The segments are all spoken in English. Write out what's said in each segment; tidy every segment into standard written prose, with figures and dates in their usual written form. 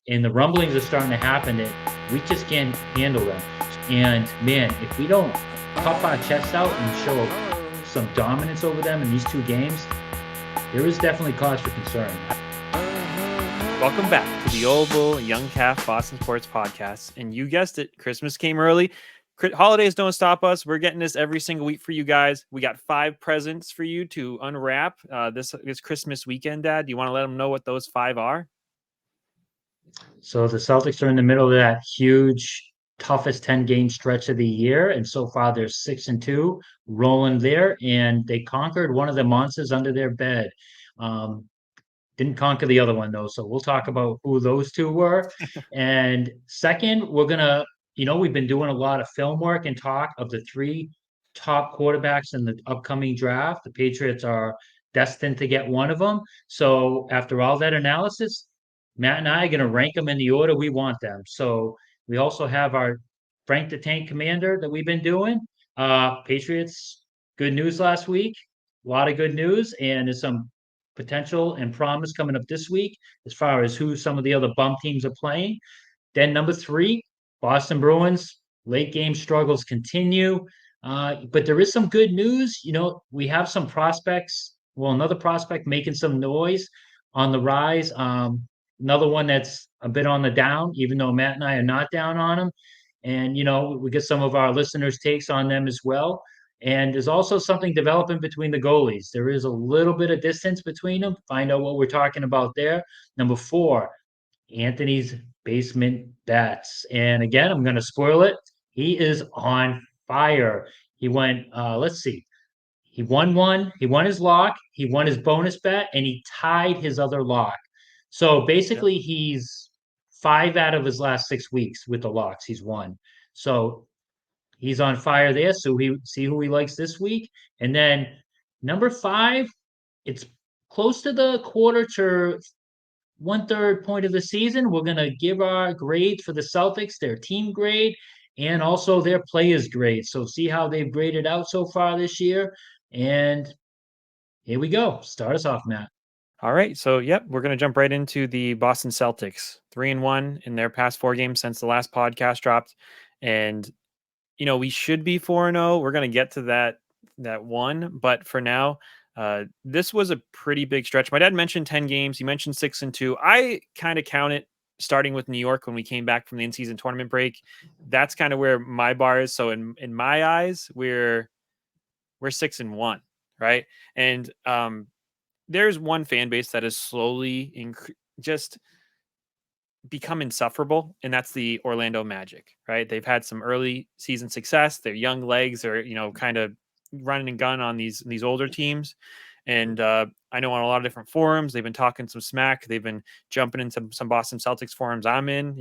and the rumblings are starting to happen that we just can't handle them. And man, if we don't puff our chests out and show some dominance over them in these two games, there is definitely cause for concern. Welcome back to the Old Bull Young Calf Boston Sports Podcast. And you guessed it, Christmas came early. Holidays don't stop us. We're getting this every single week for you guys. We got 5 presents for you to unwrap this Christmas weekend, Dad. Do you want to let them know what those 5 are? So the Celtics are in the middle of that huge, toughest 10-game stretch of the year, and so far they're 6-2, rolling there, and they conquered one of the monsters under their bed. Um, didn't conquer the other one though, so we'll talk about who those two were. And second, we've been doing a lot of film work and talk of the 3 top quarterbacks in the upcoming draft. The Patriots are destined to get one of them. So after all that analysis, Matt and I are going to rank them in the order we want them. So we also have our Frank the Tank Commander that we've been doing. Patriots, good news last week. A lot of good news, and there's some potential and promise coming up this week as far as who some of the other bum teams are playing. Then number 3, Boston Bruins. Late game struggles continue. But there is some good news. We have some prospects. Well, another prospect making some noise on the rise. Another one that's a bit on the down, even though Matt and I are not down on him. And, we get some of our listeners' takes on them as well. And there's also something developing between the goalies. There is a little bit of distance between them. Find out what we're talking about there. Number 4, Anthony's basement bets. And again, I'm going to spoil it. He is on fire. He went, let's see, he won one, he won his lock, he won his bonus bet, and he tied his other lock. So Yep. basically, he's 5 out of his last 6 weeks with the locks he's won. So he's on fire there. So we see who he likes this week. And then number 5, it's close to the quarter to 1/3 point of the season. We're going to give our grades for the Celtics, their team grade, and also their players' grade. So see how they've graded out so far this year. And here we go. Start us off, Matt. All right. So, yep, we're going to jump right into the Boston Celtics. 3-1 in their past 4 games since the last podcast dropped. And, we should be 4-0. We're going to get to that one. But for now, this was a pretty big stretch. My dad mentioned 10 games. He mentioned 6-2. I kind of count it starting with New York when we came back from the in-season tournament break. That's kind of where my bar is. So in my eyes, we're 6-1, right? And there's one fan base that is slowly just become insufferable, and that's the Orlando Magic, right? They've had some early season success. Their young legs are, kind of running and gun on these older teams. And I know on a lot of different forums, they've been talking some smack. They've been jumping into some Boston Celtics forums I'm in,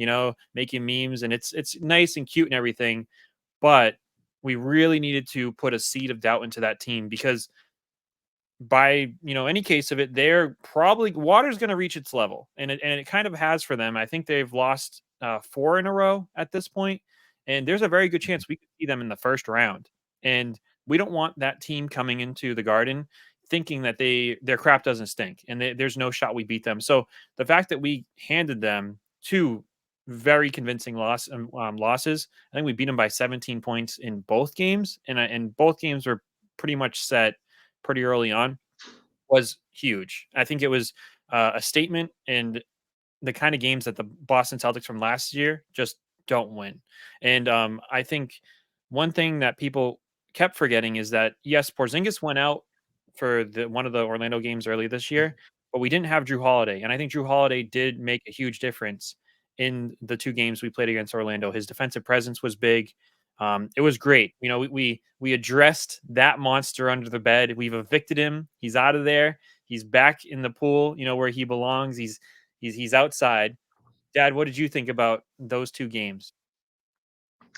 making memes, and it's nice and cute and everything. But we really needed to put a seed of doubt into that team because by any case of it, they're probably water's going to reach its level, and it kind of has for them. I think they've lost 4 in a row at this point, and there's a very good chance we could see them in the first round. And we don't want that team coming into the Garden thinking that their crap doesn't stink, and there's no shot we beat them. So the fact that we handed them 2 very convincing losses, I think we beat them by 17 points in both games, and both games were pretty much set pretty early on, was huge. I think it was a statement, and the kind of games that the Boston Celtics from last year just don't win. And I think one thing that people kept forgetting is that, yes, Porzingis went out for one of the Orlando games early this year, but we didn't have Drew Holiday. And I think Drew Holiday did make a huge difference in the 2 games we played against Orlando. His defensive presence was big. It was great. We addressed that monster under the bed. We've evicted him. He's out of there. He's back in the pool, where he belongs. He's outside. Dad, what did you think about those 2 games?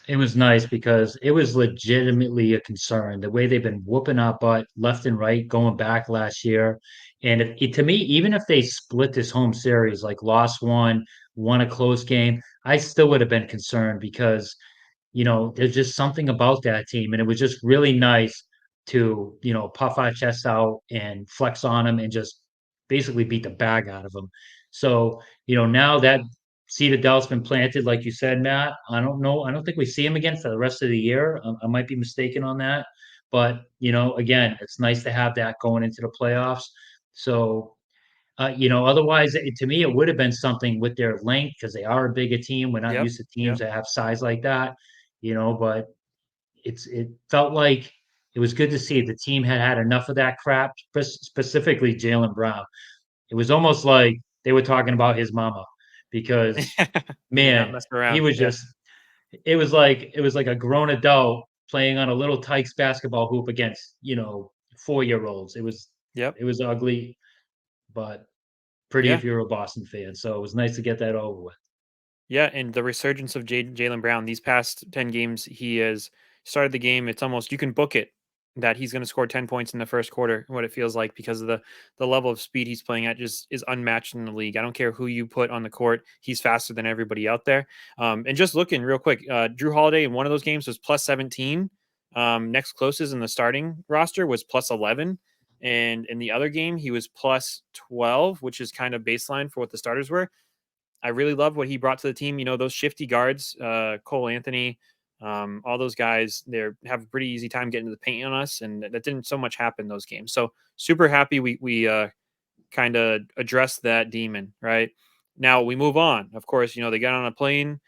It was nice because it was legitimately a concern the way they've been whooping our butt left and right going back last year. And to me, even if they split this home series, like lost one, won a close game, I still would have been concerned because there's just something about that team. And it was just really nice to, puff our chests out and flex on them and just basically beat the bag out of them. So, now that seed of doubt's been planted, like you said, Matt. I don't know. I don't think we see him again for the rest of the year. I might be mistaken on that, but again, it's nice to have that going into the playoffs. So, otherwise, to me, it would have been something with their length because they are a bigger team. We're not Yep. used to teams Yep. that have size like that, but it felt like it was good to see the team had enough of that crap, specifically Jalen Brown. It was almost like they were talking about his mama because He did not man, mess he around. was Yeah. just it was like a grown adult playing on a little Tykes basketball hoop against 4-year-olds. Yep. It was ugly, but pretty Yeah. if you're a Boston fan. So it was nice to get that over with. Yeah, and the resurgence of Jalen Brown these past 10 games, he has started the game. It's almost you can book it that he's going to score 10 points in the first quarter. What it feels like because of the level of speed he's playing at just is unmatched in the league. I don't care who you put on the court, he's faster than everybody out there. And just looking real quick, Drew Holiday in one of those games was plus 17. Next closest in the starting roster was plus 11. And in the other game, he was plus 12, which is kind of baseline for what the starters were. I really love what he brought to the team. Those shifty guards, Cole Anthony, all those guys, they have a pretty easy time getting to the paint on us, and that didn't so much happen in those games. So super happy we kind of addressed that demon. Right now we move on. Of course, they get on a plane,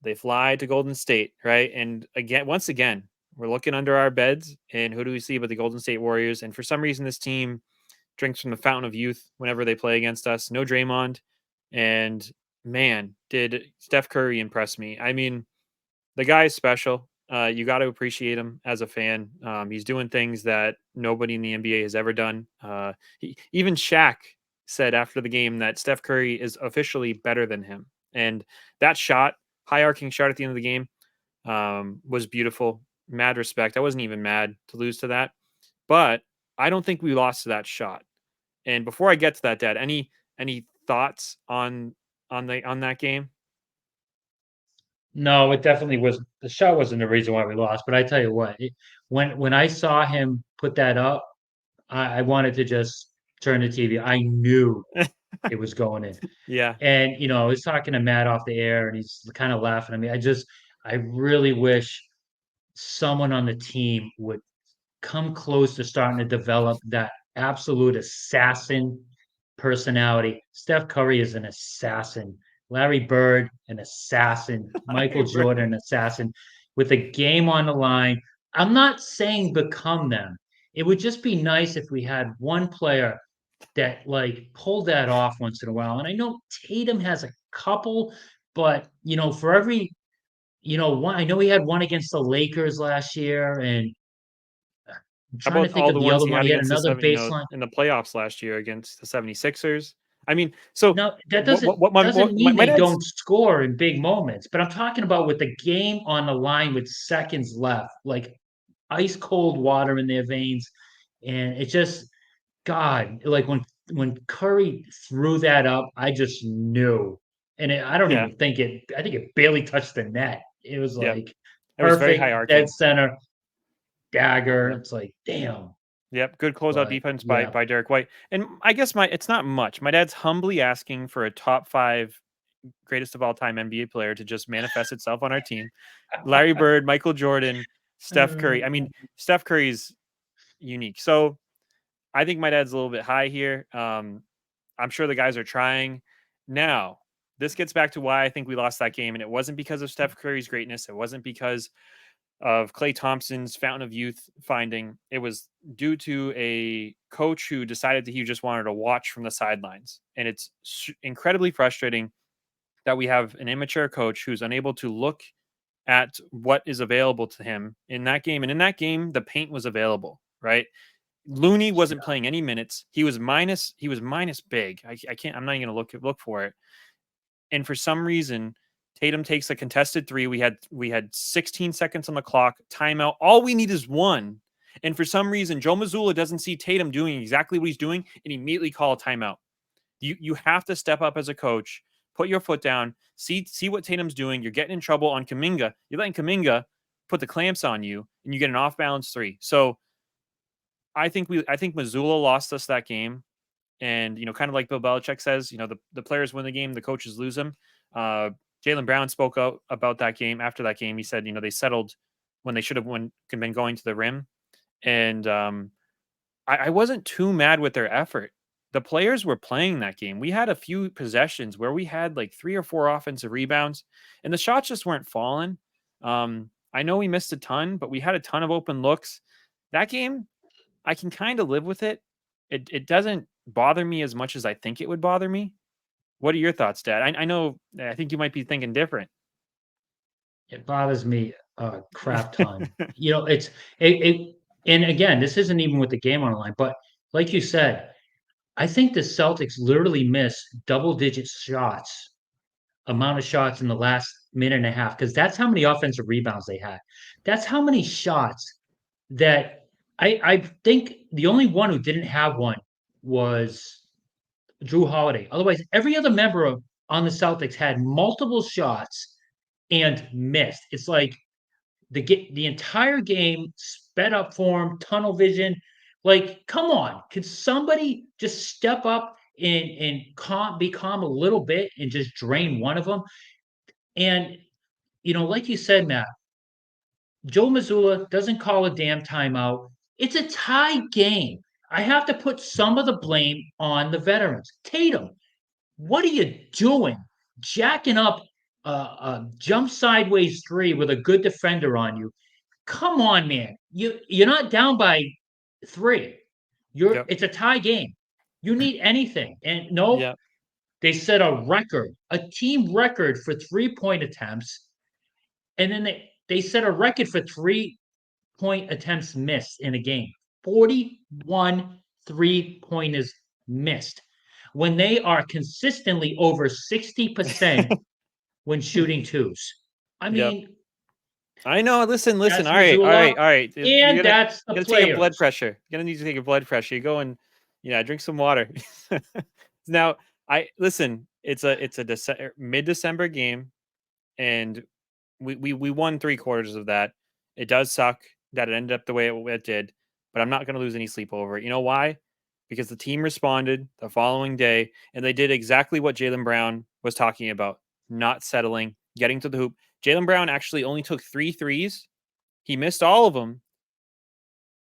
they fly to Golden State. Right, and once again, we're looking under our beds, and who do we see but the Golden State Warriors? And for some reason, this team drinks from the fountain of youth whenever they play against us. No Draymond. And man, did Steph Curry impress me. I mean, the guy is special. You got to appreciate him as a fan. He's doing things that nobody in the NBA has ever done. Even Shaq said after the game that Steph Curry is officially better than him. And that shot, high arcing shot at the end of the game, was beautiful. Mad respect. I wasn't even mad to lose to that. But I don't think we lost to that shot. And before I get to that, Dad, any thoughts on that game? No, it definitely was. The shot wasn't the reason why we lost, but I tell you what, when I saw him put that up, I wanted to just turn the TV. I knew it was going in. Yeah, And I was talking to Matt off the air, and he's kind of laughing at me. I really wish someone on the team would come close to starting to develop that absolute assassin personality. Steph Curry is an assassin. Larry Bird, an assassin. Michael Larry Bird. Jordan, an assassin. With a game on the line, I'm not saying become them. It would just be nice if we had one player that pulled that off once in a while. And I know Tatum has a couple, but for every one, I know he had one against the Lakers last year, and I'm How trying to about think all of the the ones other he one. had He had against the another seven, baseline. in the playoffs last year against the 76ers? I mean, so No, that what doesn't mean my they dad's don't score in big moments. But I'm talking about with the game on the line with seconds left, like ice cold water in their veins, and it just God, like when Curry threw that up, I just knew, and I don't yeah, even think it. I think it barely touched the net. It was yeah. like It was very high perfect dead arcing. center dagger. Yeah. It's like damn, Yep, good closeout but defense by yeah. by Derek White. And I guess my it's not much. My dad's humbly asking for a top 5 greatest of all time NBA player to just manifest itself on our team. Larry Bird, Michael Jordan, Steph Curry. I mean, Steph Curry's unique. So I think my dad's a little bit high here. I'm sure the guys are trying. Now, this gets back to why I think we lost that game. And it wasn't because of Steph Curry's greatness. It wasn't because of Clay Thompson's fountain of youth finding. It was due to a coach who decided that he just wanted to watch from the sidelines. And it's incredibly frustrating that we have an immature coach who's unable to look at what is available to him in that game. And in that game, the paint was available, right? Looney wasn't playing any minutes. He was minus big. I can't, I'm not even gonna look for it. And for some reason, Tatum takes a contested three. We had 16 seconds on the clock, timeout. All we need is one. And for some reason, Joe Mazzulla doesn't see Tatum doing exactly what he's doing and immediately call a timeout. You have to step up as a coach, put your foot down, see what Tatum's doing. You're getting in trouble on Kaminga. You're letting Kaminga put the clamps on you, and you get an off balance three. So I think Missoula lost us that game, and kind of like Bill Belichick says, the players win the game, the coaches lose them. Jaylen Brown spoke out about that game after that game. He said, they settled when they should have been going to the rim. And I wasn't too mad with their effort. The players were playing that game. We had a few possessions where we had like 3 or 4 offensive rebounds, and the shots just weren't falling. I know we missed a ton, but we had a ton of open looks. That game, I can kind of live with it. It doesn't bother me as much as I think it would bother me. What are your thoughts, Dad? I know. I think you might be thinking different. It bothers me a crap ton. It, and again, this isn't even with the game on the line, but like you said, I think the Celtics literally missed double-digit shots, amount of shots in the last minute and a half, because that's how many offensive rebounds they had. That's how many shots that I think the only one who didn't have one was Drew Holiday. Otherwise, every other member on the Celtics had multiple shots and missed. It's like the entire game sped up for him, tunnel vision. Like, come on, could somebody just step up and be calm a little bit and just drain one of them? And like you said, Matt, Joe Mazzulla doesn't call a damn timeout. It's a tie game. I have to put some of the blame on the veterans. Tatum, what are you doing? Jacking up a jump sideways three with a good defender on you. Come on, man. You're not down by 3. Yep. It's a tie game. You need anything. And no, Yep. they set a team record for 3-point attempts, and then they set a record for 3-point attempts missed in a game. 41 3-pointers missed when they are consistently over 60% when shooting twos. I Yep. mean, I know. Listen. that's All right, all right, Missoula, all right. and that's the You gotta take your blood players. pressure. You're gonna need to take your blood pressure. You go and drink some water. Now, I listen. It's a mid December game, and we won 3 quarters of that. It does suck that it ended up the way it did, but I'm not gonna lose any sleep over it. You know why? Because the team responded the following day, and they did exactly what Jaylen Brown was talking about: not settling, getting to the hoop. Jaylen Brown actually only took 3 threes. He missed all of them,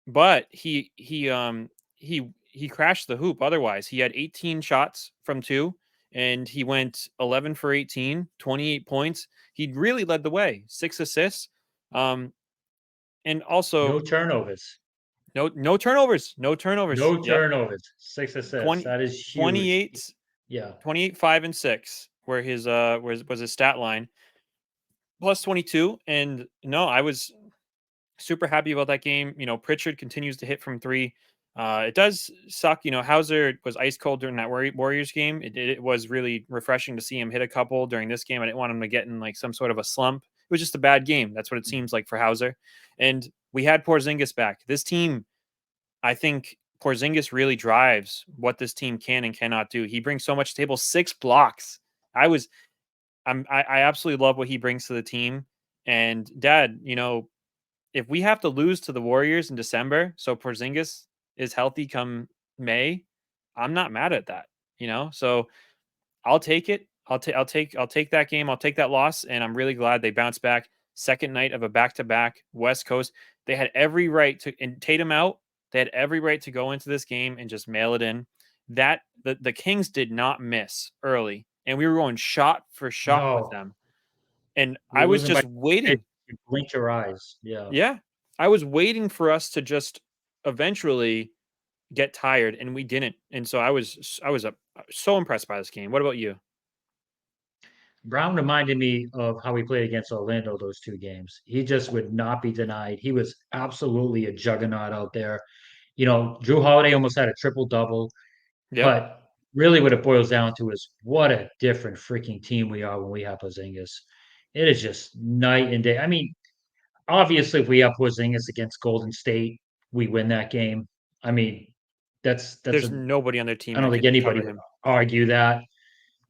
but he crashed the hoop otherwise. He had 18 shots from 2, and he went 11 for 18, 28 points. He really led the way. 6 assists. Um and No also turnovers. no turnovers. No turnovers. No Yep. turnovers. 6 assists. 20 That is huge. 28 Yeah. 28 5 and 6 where his was his stat line, plus 22. And no, I was super happy about that game. Pritchard continues to hit from 3. It does suck. Hauser was ice cold during that Warriors game. It was really refreshing to see him hit a couple during this game. I didn't want him to get in like some sort of a slump. It was just a bad game. That's what it seems like for Hauser. And we had Porzingis back. This team, I think Porzingis really drives what this team can and cannot do. He brings so much to the table. 6 blocks. I absolutely love what he brings to the team. And Dad, if we have to lose to the Warriors in December, so Porzingis is healthy come May, I'm not mad at that. So I'll take it. I'll take that game. I'll take that loss, and I'm really glad they bounced back. Second night of a back-to-back West Coast. They had every right to, and Tatum out. They had every right to go into this game and just mail it in. That the Kings did not miss early, and we were going shot for shot with No. them. And I You're was losing by just waiting. you blink your eyes. Yeah. Yeah. I was waiting for us to just eventually get tired, and we didn't. And so I was so impressed by this game. What about you? Brown reminded me of how he played against Orlando those 2 games. He just would not be denied. He was absolutely a juggernaut out there. Drew Holiday almost had a triple double, Yep. but really what it boils down to is what a different freaking team we are when we have Porzingis. It is just night and day. I mean, obviously, if we have Porzingis against Golden State, we win that game. I mean, that's There's a nobody on their I team don't that think could anybody cover would him. argue that.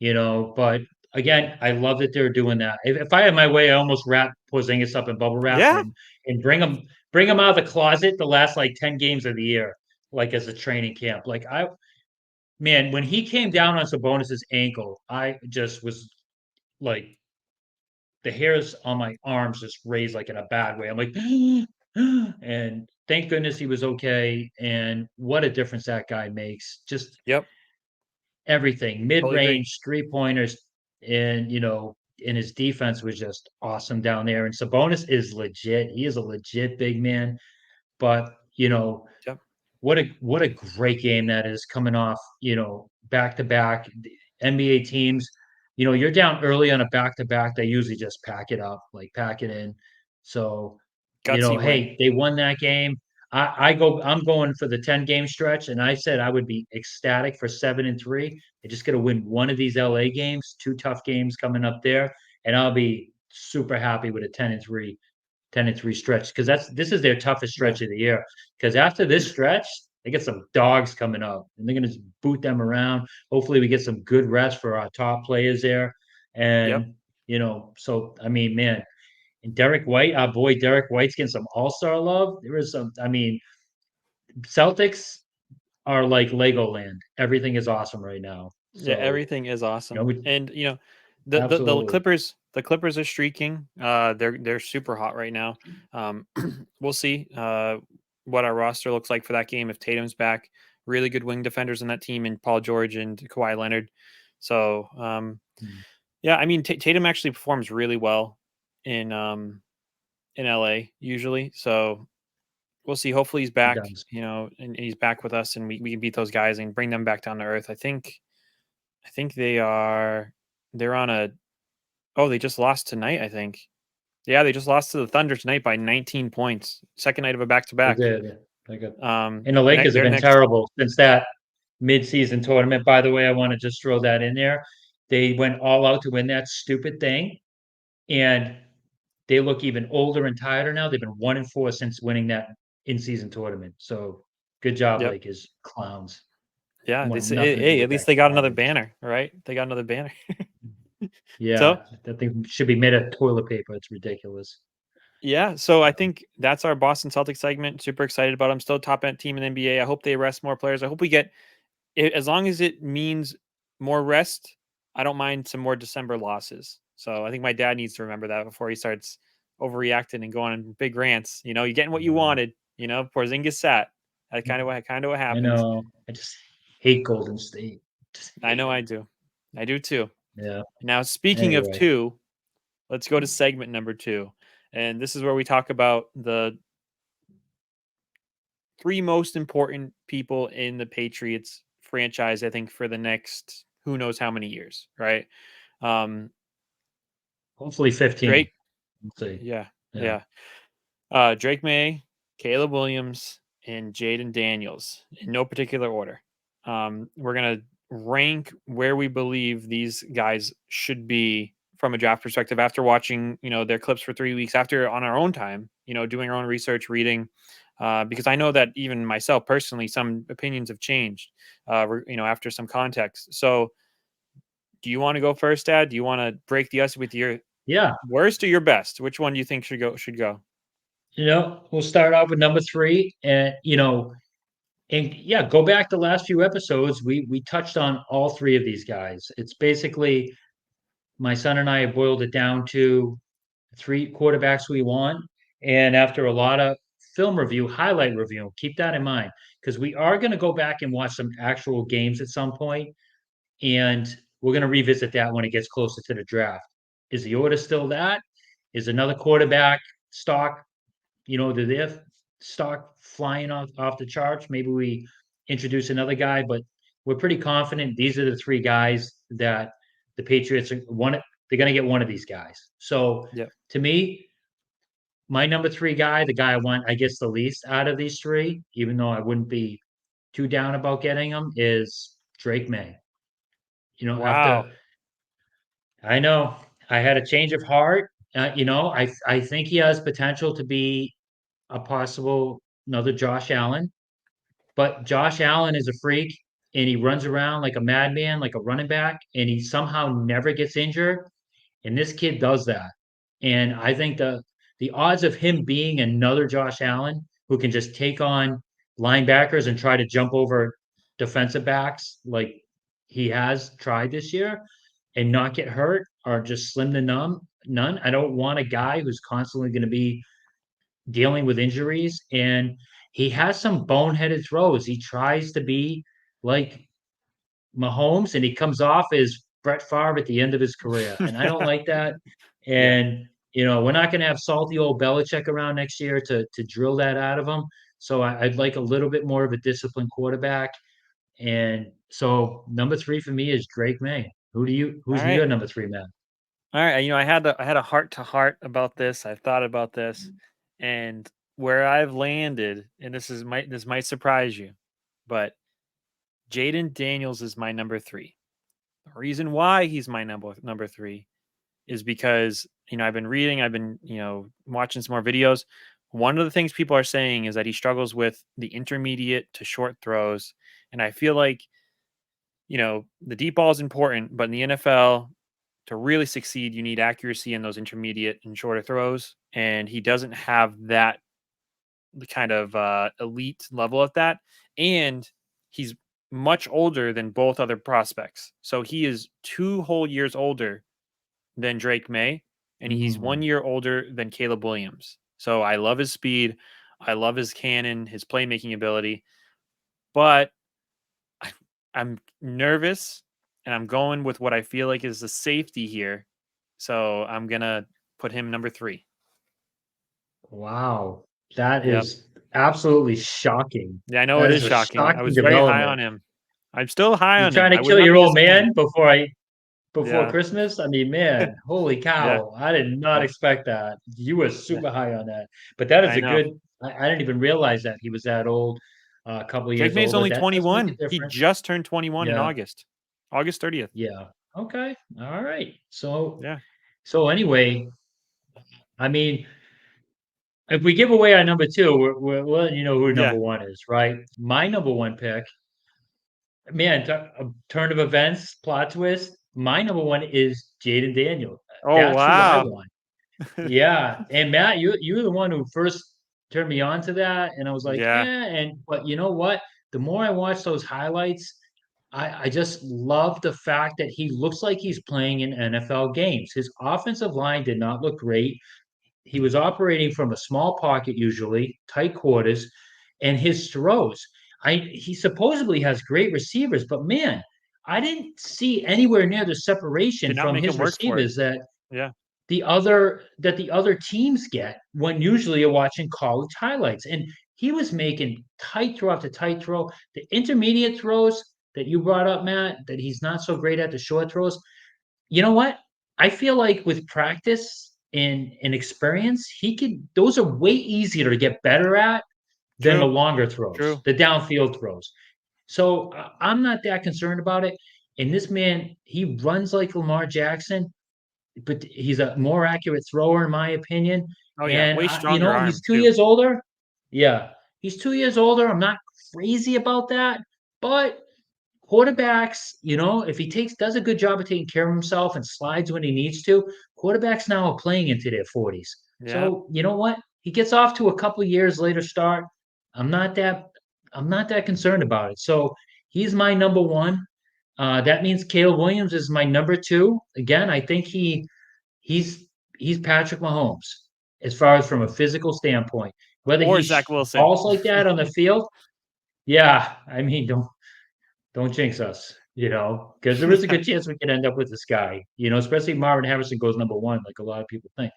But again, I love that they're doing that. If I had my way, I almost wrap Porzingis up in bubble wrap Yeah. and bring him out of the closet the last like 10 games of the year, like as a training camp. Like man, when he came down on Sabonis's ankle, I just was like the hairs on my arms just raised like in a bad way. I'm like, and thank goodness he was okay. And what a difference that guy makes. Just Yep. everything, Totally agree. mid-range, 3-pointers, and and his defense was just awesome down there. And Sabonis is legit. He is a legit big man. But Yep. what a great game that is coming off, back to back NBA teams. You're down early on a back to back. They usually just pack it up, like pack it in. So, Gutsy win. hey, they won that game. I'm going for the 10-game stretch, and I said I would be ecstatic for 7-3. They just got to win one of these LA games, two tough games coming up there, and I'll be super happy with a 10-3 stretch because this is their toughest Yeah. stretch of the year. Because after this stretch, they get some dogs coming up, and they're going to boot them around. Hopefully, we get some good rest for our top players there, Yep. and so I mean, man, and Derek White, our boy Derek White's getting some All-Star love. There is some. I mean, Celtics are like Legoland. Everything is awesome right now. Yeah, So everything is awesome. we And the absolutely Clippers are streaking. They're super hot right now. We'll see what our roster looks like for that game if Tatum's back. Really good wing defenders in that team, and Paul George and Kawhi Leonard. So yeah, I mean Tatum actually performs really well in LA usually. So we'll see. Hopefully he's he back, does. and he's back with us, and we can beat those guys and bring them back down to earth. I think they're on a oh, they just lost tonight, I think. Yeah, they just lost to the Thunder tonight by 19 points. Second night of a back to They back. did. They got, and the Lakers have Their been next terrible since that mid-season tournament. By the way, I want to just throw that in there. They went all out to win that stupid thing, and they look even older and tireder now. They've been 1-4 since winning that in-season tournament. So good job, Yep. Lakers, clowns. Yeah, Want hey, nothing to do at with least that they got another garbage. banner, right? They got another banner. Yeah, So, that thing should be made of toilet paper. It's ridiculous. yeah, so I think that's our Boston Celtics segment. Super excited about them. Still top end team in the NBA. I hope they rest more players. I hope we get as long as it means more rest, I don't mind some more December losses. So I think my dad needs to remember that before he starts overreacting and going on big rants. You're getting what you Uh, wanted. Porzingis sat. That kind of what I happens. know. I just hate Golden State. Just I hate know I them. do. I do too. Yeah. Now, speaking of Anyway, two, let's go to segment number two. And this is where we talk about the three most important people in the Patriots franchise, I think, for the next who knows how many years, right? Um, hopefully 15. Drake, Let's see. yeah, Yeah. yeah. Drake May, Caleb Williams, and Jaden Daniels in no particular order. We're gonna rank where we believe these guys should be from a draft perspective after watching, their clips for 3 weeks, after on our own time, doing our own research, reading, because I know that even myself personally, some opinions have changed, after some context. So, do you want to go first, Dad? Do you want to break the ice with your Yeah. worst or your best? Which one do you think should go? Should go? We'll start off with number three. And yeah, go back the last few episodes. We touched on all three of these guys. It's basically my son and I have boiled it down to three quarterbacks we want. And after a lot of film review, highlight review, keep that in mind because we are going to go back and watch some actual games at some point, and we're going to revisit that when it gets closer to the draft. Is the order still that? Is another quarterback stock, did their stock flying off the charts? Maybe we introduce another guy, but we're pretty confident these are the three guys that the Patriots are one. They're going to get one of these guys. So Yeah. to me, my number three guy, the guy I want, I guess, the least out of these three, even though I wouldn't be too down about getting him, is Drake May. After Wow. I know I had a change of heart. I think he has potential to be a possible another Josh Allen, but Josh Allen is a freak and he runs around like a madman, like a running back, and he somehow never gets injured. And this kid does that. And I think the odds of him being another Josh Allen who can just take on linebackers and try to jump over defensive backs like he has tried this year, and not get hurt are just slim to none. I don't want a guy who's constantly going to be dealing with injuries, and he has some boneheaded throws. He tries to be like Mahomes, and he comes off as Brett Favre at the end of his career, and I don't like that. Yeah. And we're not going to have salty old Belichick around next year to drill that out of him. So I'd like a little bit more of a disciplined quarterback. And so number three for me is Drake May. All Who's right. your number three man? All right. I had a heart to heart about this. I've thought about this, and where I've landed, and this might surprise you, but Jaden Daniels is my number three. The reason why he's my number three is because I've been reading, I've been watching some more videos. One of the things people are saying is that he struggles with the intermediate to short throws, and I feel like the deep ball is important, but in the NFL, to really succeed, you need accuracy in those intermediate and shorter throws, and he doesn't have that kind of elite level at that, and he's much older than both other prospects. So he is 2 whole years older than Drake May, and he's 1 year older than Caleb Williams. So I love his speed, I love his cannon, his playmaking ability, but I'm nervous, and I'm going with what I feel like is the safety here. So I'm gonna put him number three. Wow, that Yep. is absolutely shocking. Yeah, I know That it is is a shocking. I shocking was very high on development. him. I'm still high You on him. trying to I would kill not your be old man disappointed. before Yeah. Christmas? I mean, man, holy Yeah. cow. I did not Yeah. expect that. You were Yeah. super high on that. But that is I a know. good, I didn't even realize that he was that old, a couple of Drake years May's older. only That does make a 21. He difference. just turned 21 in Yeah. August. August 30th. Yeah. Okay. All right. So, Yeah. so anyway, I mean, if we give away our number two, we're letting you know who number Yeah. one is, right? My number one pick, man, a turn of events, plot twist. My number one is Jaden Daniels. Oh That's who I wow. want. Yeah, and Matt, you were the one who first turned me on to that, and I was like, Yeah. but you know what? The more I watch those highlights, I just love the fact that he looks like he's playing in NFL games. His offensive line did not look great. He was operating from a small pocket usually, tight quarters, and his throws. He supposedly has great receivers, but man, I didn't see anywhere near the separation Did not from make him his work for it. receivers that Yeah. the other teams get when usually you're watching college highlights. And he was making tight throw after tight throw. The intermediate throws that you brought up, Matt, that he's not so great at the short throws. You know what? I feel like with practice and experience, he could those are way easier to get better at than the True. longer throws, True. the downfield throws. So I'm not that concerned about it. And this man, he runs like Lamar Jackson, but he's a more accurate thrower in my opinion. Oh yeah. And Way stronger he's arm two too. years older. Yeah, he's 2 years older. I'm not crazy about that, but quarterbacks, if he does a good job of taking care of himself and slides when he needs to, quarterbacks now are playing into their 40s. Yeah. So you know what? He gets off to a couple of years later start. I'm not that I'm not that concerned about it. So he's my number one. That means Caleb Williams is my number two. Again, I think he's he's Patrick Mahomes as far as from a physical standpoint. Whether Or he Zach Wilson. balls like that on the field, yeah. I mean, don't jinx us, because there is a Yeah. good chance we could end up with this guy, especially if Marvin Harrison goes number one, like a lot of people think.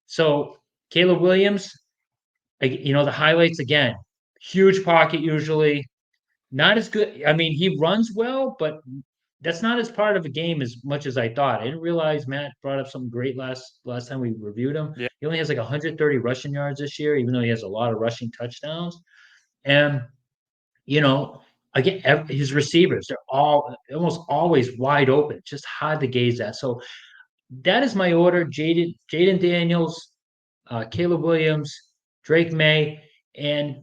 So Caleb Williams, the highlights again, huge pocket usually, not as good. I mean, he runs well, but that's not as part of a game as much as I thought. I didn't realize Matt brought up something great last time we reviewed him. Yeah. He only has like 130 rushing yards this year, even though he has a lot of rushing touchdowns. And you know, again, his receivers, they're all almost always wide open. It's just hard to gaze at. So that is my order. Jaden Daniels, Caleb Williams, Drake May. And,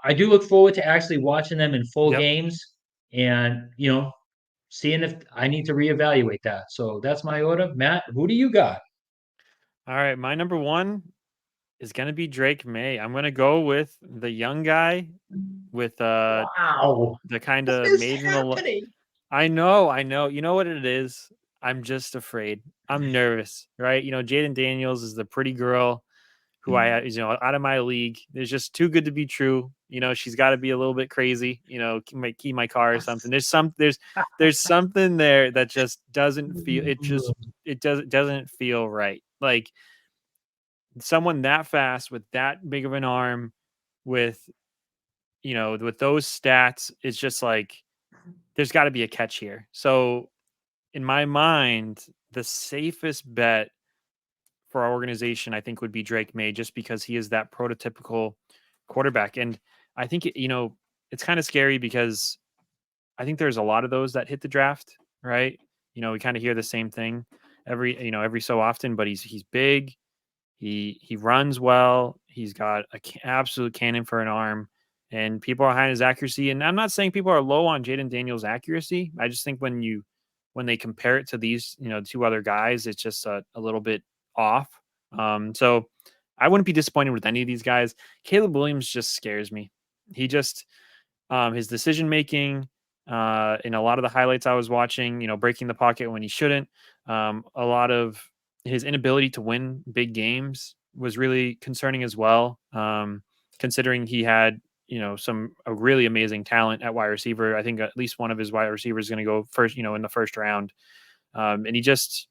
I do look forward to actually watching them in full Yep. games and, seeing if I need to reevaluate that. So that's my order. Matt, who do you got? All right. My number one is gonna be Drake May. I'm gonna go with the young guy with Wow. the kind What of is made in the happening? I know. You know what it is? I'm just afraid. I'm nervous, right? Jaden Daniels is the pretty girl who I, out of my league. There's just too good to be true. She's got to be a little bit crazy. Might key my car or something. There's something there that just doesn't feel. It doesn't feel right. Like someone that fast with that big of an arm, with with those stats, it's just like there's got to be a catch here. So in my mind, the safest bet for our organization, I think, would be Drake May, just because he is that prototypical quarterback. And I think, it's kind of scary because I think there's a lot of those that hit the draft, right? We kind of hear the same thing every so often, but he's big. He runs well. He's got an absolute cannon for an arm, and people are high on his accuracy. And I'm not saying people are low on Jaden Daniels' accuracy. I just think when they compare it to these, two other guys, it's just a little bit off. So I wouldn't be disappointed with any of these guys. Caleb Williams just scares me. He just his decision making in a lot of the highlights I was watching, breaking the pocket when he shouldn't. A lot of his inability to win big games was really concerning as well. Considering he had, a really amazing talent at wide receiver. I think at least one of his wide receivers is going to go first, in the first round. And he just,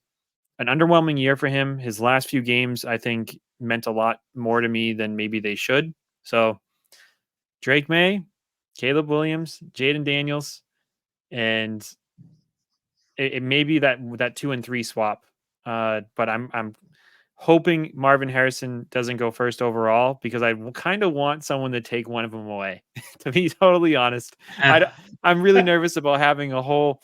an underwhelming year for him. His last few games, I think, meant a lot more to me than maybe they should. So Drake May, Caleb Williams, Jaden Daniels, and it may be that 2 and 3 swap. But I'm hoping Marvin Harrison doesn't go first overall, because I kind of want someone to take one of them away. To be totally honest, I'm really nervous about having a whole,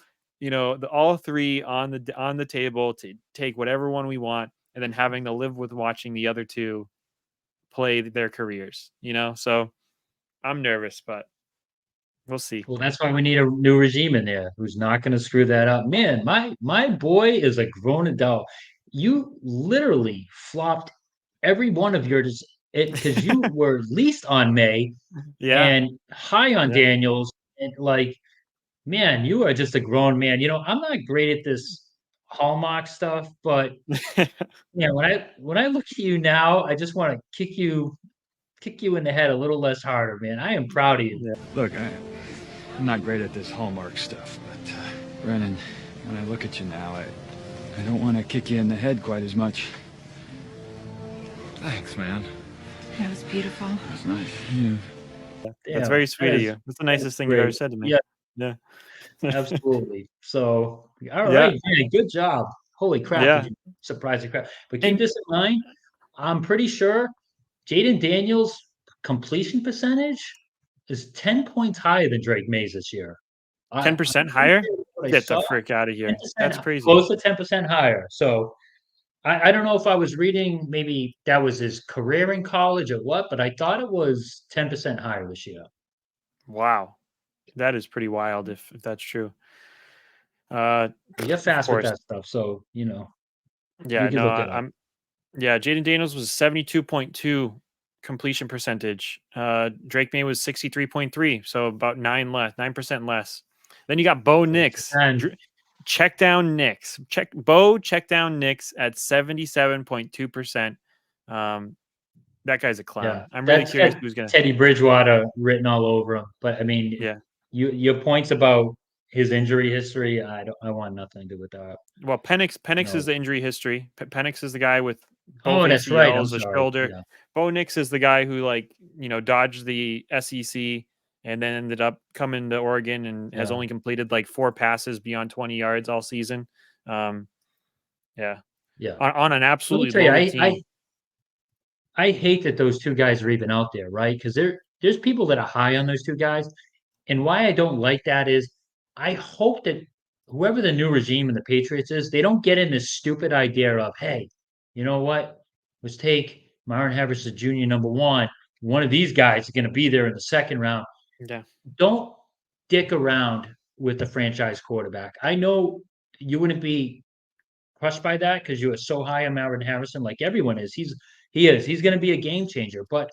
all three on the table to take whatever one we want, and then having to live with watching the other two play their careers. So I'm nervous, but we'll see. Well, that's why we need a new regime in there who's not going to screw that up. Man, my boy is a grown adult. You literally flopped every one of yours because you were least on May Yeah, and high on yeah. Daniels. And like, man, you are just a grown man. I'm not great at this Hallmark stuff, but yeah, when I look at you now, I just want to kick you in the head a little less harder, man. I am proud of you. Yeah. Look, I'm not great at this Hallmark stuff, but Brennan, when I look at you now, I don't want to kick you in the head quite as much. Thanks, man. That was beautiful. That's nice. Yeah. That's very sweet of you. That's the nicest thing you've ever said to me. Yeah, Yeah. absolutely. So, all Yeah. right, man, good job. Holy crap, Yeah. did you surprise the crap. But keep And- this in mind. I'm pretty sure Jaden Daniels' completion percentage is 10 points higher than Drake Mays this year. 10% I'm higher? pretty sure what I Get saw, the frick out of here. 10%, That's crazy. close to 10% higher. So I don't know if I was reading, maybe that was his career in college or what, but I thought it was 10% higher this year. Wow. That is pretty wild if that's true. You're fast with course. that stuff, so Yeah, you can no, look it up. Jaden Daniels was 72.2 completion percentage. Drake May was 63.3, so about 9%, less. Then you got Bo Nix. And Check down Nix at 77.2%. That guy's a clown. yeah, I'm really that's curious got who's gonna. Teddy Bridgewater written all over him. But I mean, Yeah. your points about his injury history, I want nothing to do with that. Well, Penix is No. the injury history. Penix is the guy with Oh, both that's right. I'm ACLs, a sorry. shoulder. Yeah. Bo Nix is the guy who dodged the SEC and then ended up coming to Oregon and has Yeah. only completed 4 passes beyond 20 yards all season. Yeah. Yeah. On an Let me absolutely tell you, loaded team. I hate that those two guys are even out there, right? Because there's people that are high on those two guys. And why I don't like that is I hope that whoever the new regime in the Patriots is, they don't get in this stupid idea of, hey, you know what? Let's take Myron Harrison Jr. number one. One of these guys is going to be there in the second round. Yeah. Don't dick around with the franchise quarterback. I know you wouldn't be crushed by that because you are so high on Marvin Harrison, like everyone is. He's going to be a game changer. But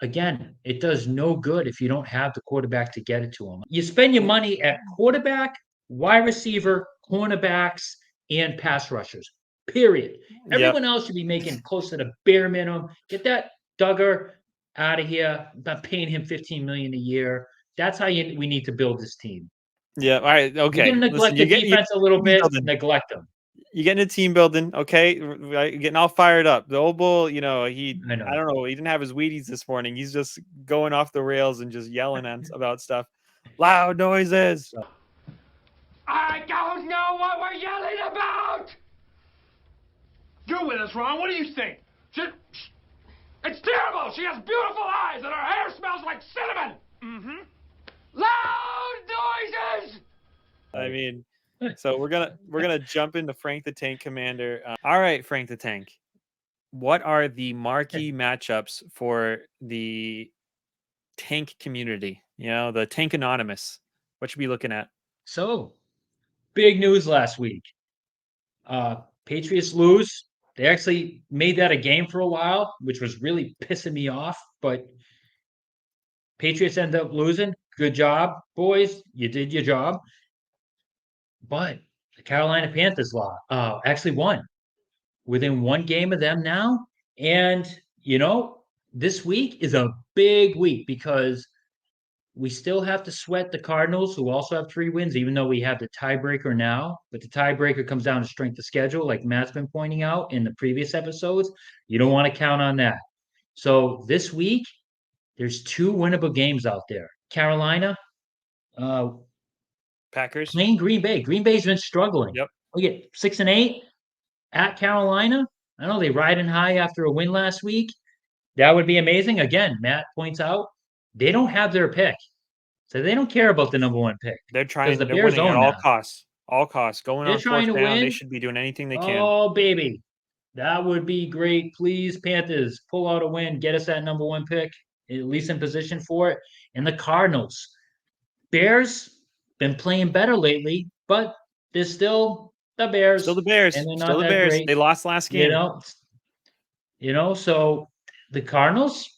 again, it does no good if you don't have the quarterback to get it to him. You spend your money at quarterback, wide receiver, cornerbacks, and pass rushers. Period. Yep. Everyone else should be making close to the bare minimum. Get that Duggar out of here. I'm not paying him $15 million a year. That's how we need to build this team. Yeah. All right. You're Okay. gonna neglect Listen, the defense a little bit. building. Neglect them. You're getting a team building, okay? Getting all fired up. The old bull, I know. don't know. He didn't have his Wheaties this morning. He's just going off the rails and just yelling about stuff. Loud noises. I don't know what we're yelling about! You're with us, Ron. What do you think? It's terrible! She has beautiful eyes and her hair smells like cinnamon! Mm-hmm. Loud noises! I mean, so we're gonna jump into Frank the Tank Commander. All right, Frank the Tank. What are the marquee matchups for the tank community? The Tank Anonymous. What should we be looking at? So, big news last week. Patriots lose. They actually made that a game for a while, which was really pissing me off. But Patriots end up losing. Good job, boys. You did your job. But the Carolina Panthers actually won. Within one game of them now. And, this week is a big week because we still have to sweat the Cardinals, who also have 3 wins, even though we have the tiebreaker now. But the tiebreaker comes down to strength of schedule, like Matt's been pointing out in the previous episodes. You don't want to count on that. So this week, there's 2 winnable games out there. Carolina, Packers playing Green Bay. Green Bay's been struggling. Yep. We get 6-8 at Carolina. I know they riding high after a win last week. That would be amazing. Again, Matt points out they don't have their pick. So they don't care about the number 1 pick. They're trying. The They're Bears winning at own all that. costs. All costs. Going They're on trying 4th to down. They win. should be doing anything they can. Oh, baby. That would be great. Please, Panthers, pull out a win. Get us that number 1 pick, at least in position for it. And the Cardinals. Bears been playing better lately, but they're still the Bears. Still the Bears. And they're not Still the that Bears. great. They lost last game. So the Cardinals,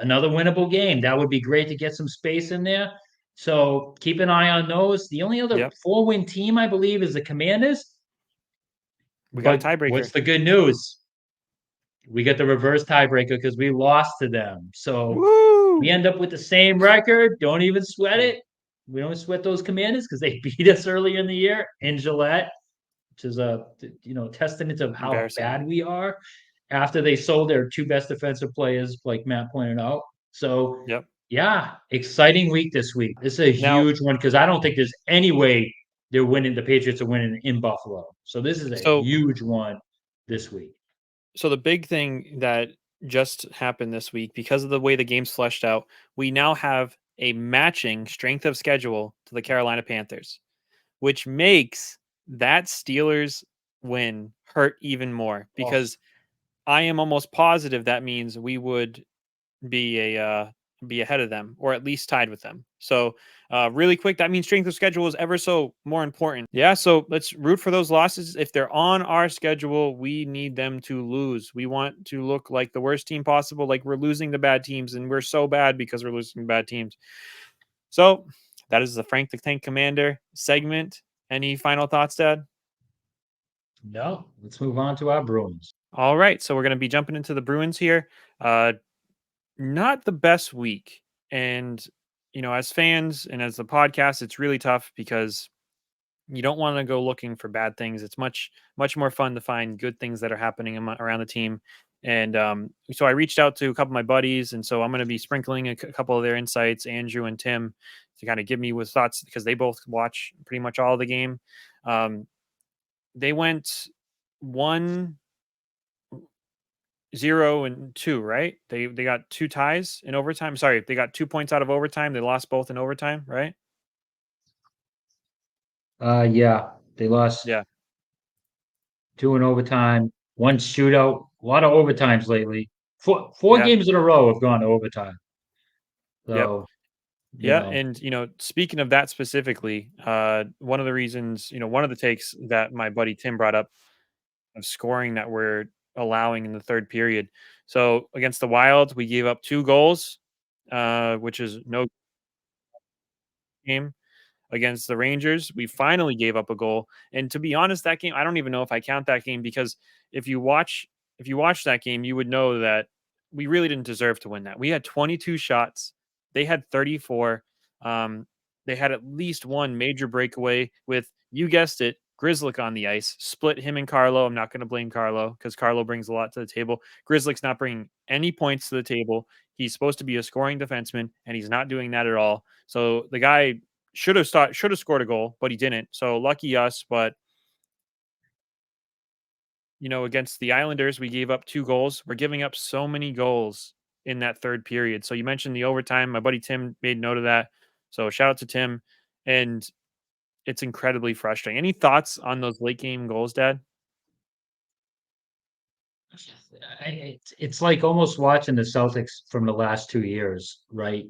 another winnable game. That would be great to get some space in there. So keep an eye on those. The only other 4-win team, I believe, is the Commanders. We got a tiebreaker. What's the good news? We got the reverse tiebreaker because we lost to them. So we end up with the same record. Don't even sweat it. We don't sweat those Commanders because they beat us earlier in the year in Gillette, which is a testament of how bad we are after they sold their 2 best defensive players, like Matt pointed out. So yeah, exciting week this week. This is a huge one because I don't think there's any way they're winning. The Patriots are winning in Buffalo. So this is a huge one this week. So the big thing that just happened this week, because of the way the game's fleshed out, we now have a matching strength of schedule to the Carolina Panthers, which makes that Steelers win hurt even more because I am almost positive that means we would be ahead of them or at least tied with them. So really quick, that means strength of schedule is ever so more important. Yeah, so let's root for those losses. If they're on our schedule, we need them to lose. We want to look like the worst team possible, like we're losing the bad teams, and we're so bad because we're losing bad teams. So that is the Frank the Tank Commander segment. Any final thoughts, Dad? No, let's move on to our Bruins. All right, so we're going to be jumping into the Bruins here. Not the best week. And, as fans and as the podcast, it's really tough because you don't want to go looking for bad things. It's much, much more fun to find good things that are happening around the team. And so I reached out to a couple of my buddies, and so I'm going to be sprinkling a couple of their insights, Andrew and Tim, to kind of give me with thoughts because they both watch pretty much all of the game. They went 1-0-2, right? They got 2 ties in overtime. Sorry, they got 2 points out of overtime. They lost both in overtime, right? Yeah, they lost 2 in overtime, 1 shootout, a lot of overtimes lately. Four games in a row have gone to overtime. So, and speaking of that specifically, one of the reasons, one of the takes that my buddy Tim brought up of scoring that we're allowing in the third period. So against the Wild, we gave up 2 goals, which is no game. against the Rangers, we finally gave up a goal. And to be honest, that game, I don't even know if I count that game, because if you watch that game, you would know that we really didn't deserve to win that. We had 22 shots. They had 34. They had at least one major breakaway with, you guessed it, Grizzlick on the ice. Split him and Carlo. I'm not going to blame Carlo because Carlo brings a lot to the table. Grizzlick's not bringing any points to the table. He's supposed to be a scoring defenseman, and he's not doing that at all. So the guy should have scored a goal, but he didn't. So lucky us. But against the Islanders, we gave up 2 goals. We're giving up so many goals in that third period. So you mentioned the overtime. My buddy Tim made note of that. So shout out to Tim. And it's incredibly frustrating. Any thoughts on those late game goals, Dad? It's like almost watching the Celtics from the last 2 years, right?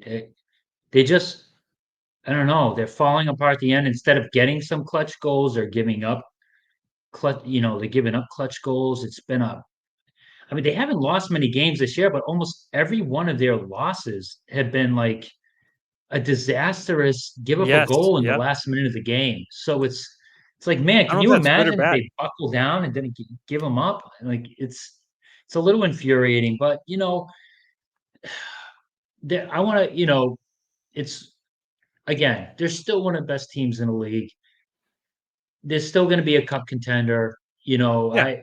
They just, I don't know, they're falling apart at the end. Instead of getting some clutch goals, they're giving up they're giving up clutch goals. I mean, they haven't lost many games this year, but almost every one of their losses have been like a disastrous give up a Yes. goal in the Yep. last minute of the game. So it's like, man, I can don't you know if that's good or imagine if bad. they buckle down and didn't give them up? Like it's a little infuriating, but I want to, it's again, they're still one of the best teams in the league. They're still going to be a cup contender. Yeah.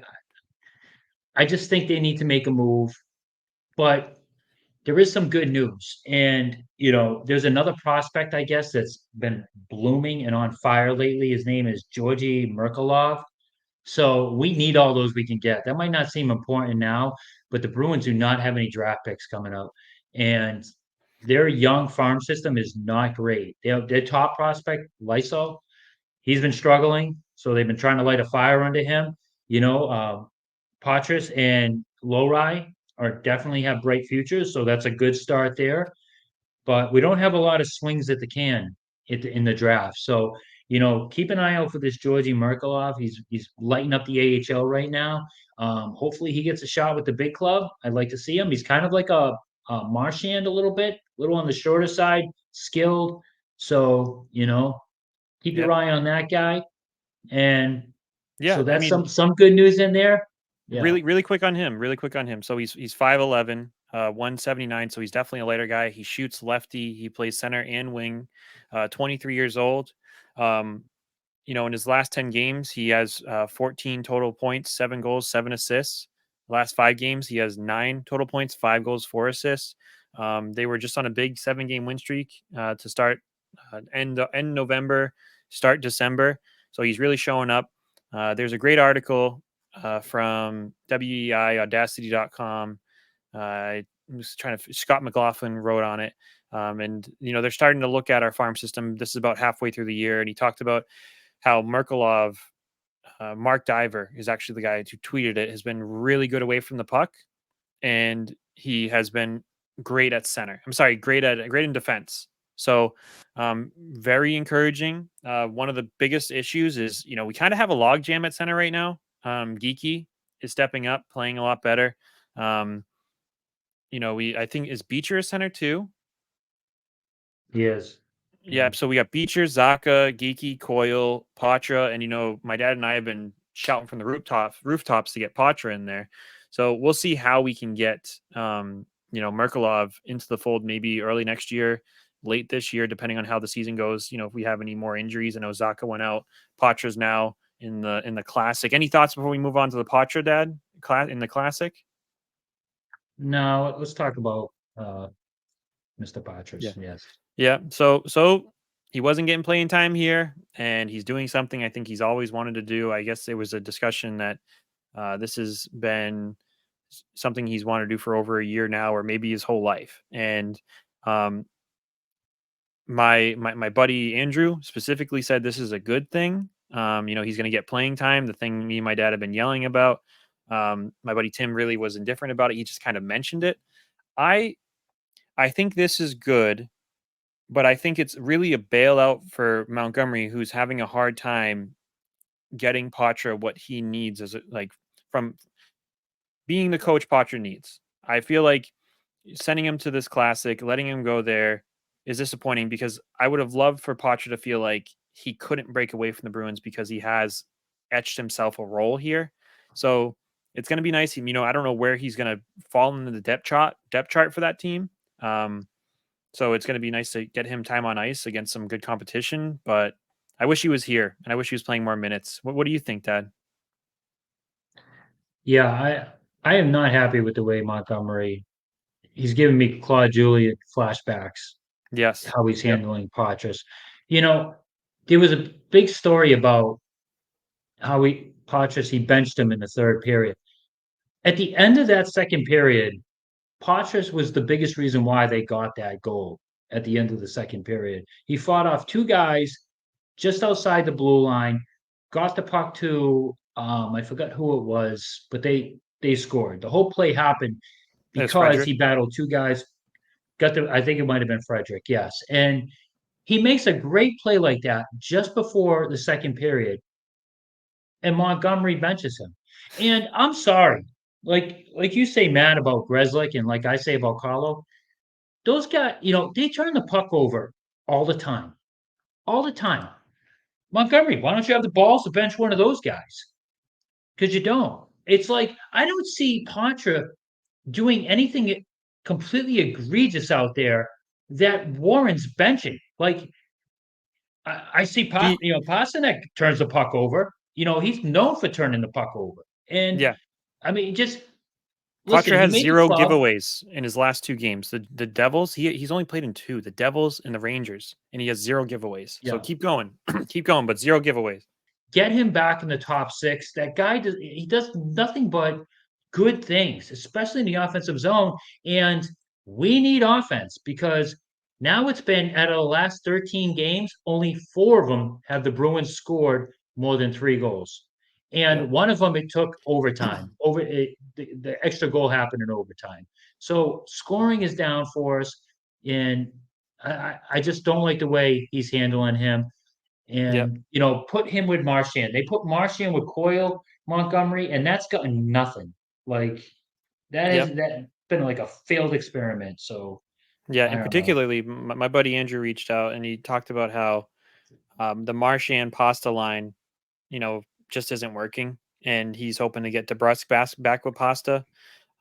I just think they need to make a move, but there is some good news. And, there's another prospect, I guess, that's been blooming and on fire lately. His name is Georgi Merkulov. So we need all those we can get. That might not seem important now, but the Bruins do not have any draft picks coming up. And their young farm system is not great. Their top prospect, Lyso, he's been struggling. So they've been trying to light a fire under him. Patriots and Lowry are definitely have bright futures. So that's a good start there. But we don't have a lot of swings at the can in the draft. So, keep an eye out for this Georgi Merkulov. He's lighting up the AHL right now. Hopefully he gets a shot with the big club. I'd like to see him. He's kind of like a Marchand a little bit, a little on the shorter side, skilled. So, keep Yep. your eye on that guy. And Yeah. so I that's mean, some good news in there. Yeah. really quick on him. So he's 5'11", 179. So he's definitely a lighter guy. He shoots lefty. He plays center and wing. 23 years old. In his last 10 games, he has 14 total points, 7 goals, 7 assists. Last 5 games, he has 9 total points, 5 goals, 4 assists. They were just on a big 7-game win streak to start end November, start December. So he's really showing up. There's a great article from WEIAudacity.com. I was Scott McLaughlin wrote on it. And they're starting to look at our farm system. This is about halfway through the year. And he talked about how Merkulov, Mark Diver is actually the guy who tweeted it, has been really good away from the puck. And he has been great at center. Great in defense. So very encouraging. One of the biggest issues is, we kind of have a log jam at center right now. Geeky is stepping up, playing a lot better. I think is Beecher a center too? He is. Yeah, so we got Beecher, Zaka, Geeky, Coyle, Patra, and my dad and I have been shouting from the rooftops to get Patra in there. So we'll see how we can get Merkulov into the fold maybe early next year, late this year, depending on how the season goes. If we have any more injuries. I know Zaka went out. Patra's now in the classic. Any thoughts before we move on to the Patra, Dad? In the classic? No, let's talk about Mr. Patras. Yeah. Yes. Yeah. So he wasn't getting playing time here, and he's doing something I think he's always wanted to do. I guess there was a discussion that this has been something he's wanted to do for over a year now, or maybe his whole life. And my buddy Andrew specifically said this is a good thing. He's going to get playing time. The thing me and my dad have been yelling about. My buddy Tim really was indifferent about it. He just kind of mentioned it. I think this is good, but I think it's really a bailout for Montgomery, who's having a hard time getting Patra what he needs from being the coach Patra needs. I feel like sending him to this classic, letting him go there is disappointing because I would have loved for Potter to feel like he couldn't break away from the Bruins because he has etched himself a role here. So it's going to be nice. I don't know where he's going to fall into the depth chart for that team. So it's going to be nice to get him time on ice against some good competition, but I wish he was here and I wish he was playing more minutes. What do you think, Dad? Yeah, I am not happy with the way Montgomery. He's giving me Claude Juliet flashbacks. Yes. How he's Yep. handling Patras. You know, there was a big story about how he benched him in the third period. At the end of that second period, Patras was the biggest reason why they got that goal at the end of the second period. He fought off two guys just outside the blue line, got the puck to I forgot who it was, but they scored. The whole play happened There's because Frederick. he battled two guys. I think it might have been Frederick, yes. And he makes a great play like that just before the second period, and Montgomery benches him. And I'm sorry, like you say, mad about Grzelcyk, and like I say about Carlo, those guys, they turn the puck over all the time, all the time. Montgomery, why don't you have the balls to bench one of those guys? Because you don't. It's like I don't see Contra doing anything completely egregious out there that warrants benching. Like I see He Pasternak turns the puck over. He's known for turning the puck over. And Yeah. I mean, just listen, Poitras he has made the 0 club. giveaways in his last 2 games. The Devils, he's only played in 2, the Devils and the Rangers, and he has 0 giveaways. So Yeah. keep going. Keep going, but 0 giveaways. Get him back in the top six. That guy does nothing but good things, especially in the offensive zone. And we need offense because now it's been out of the last 13 games, only 4 of them have the Bruins scored more than 3 goals. Yep. And one of them it took overtime. The extra goal happened in overtime. So scoring is down for us, and I just don't like the way he's handling him. Yep. And put him with Marchand. They put Marchand with Coyle, Montgomery, and that's gotten nothing. Like Yep. that been like a failed experiment. So Yeah, I and don't know. particularly my buddy Andrew reached out and he talked about how the Marchand Pasta line, just isn't working, and he's hoping to get DeBrusque back with Pasta.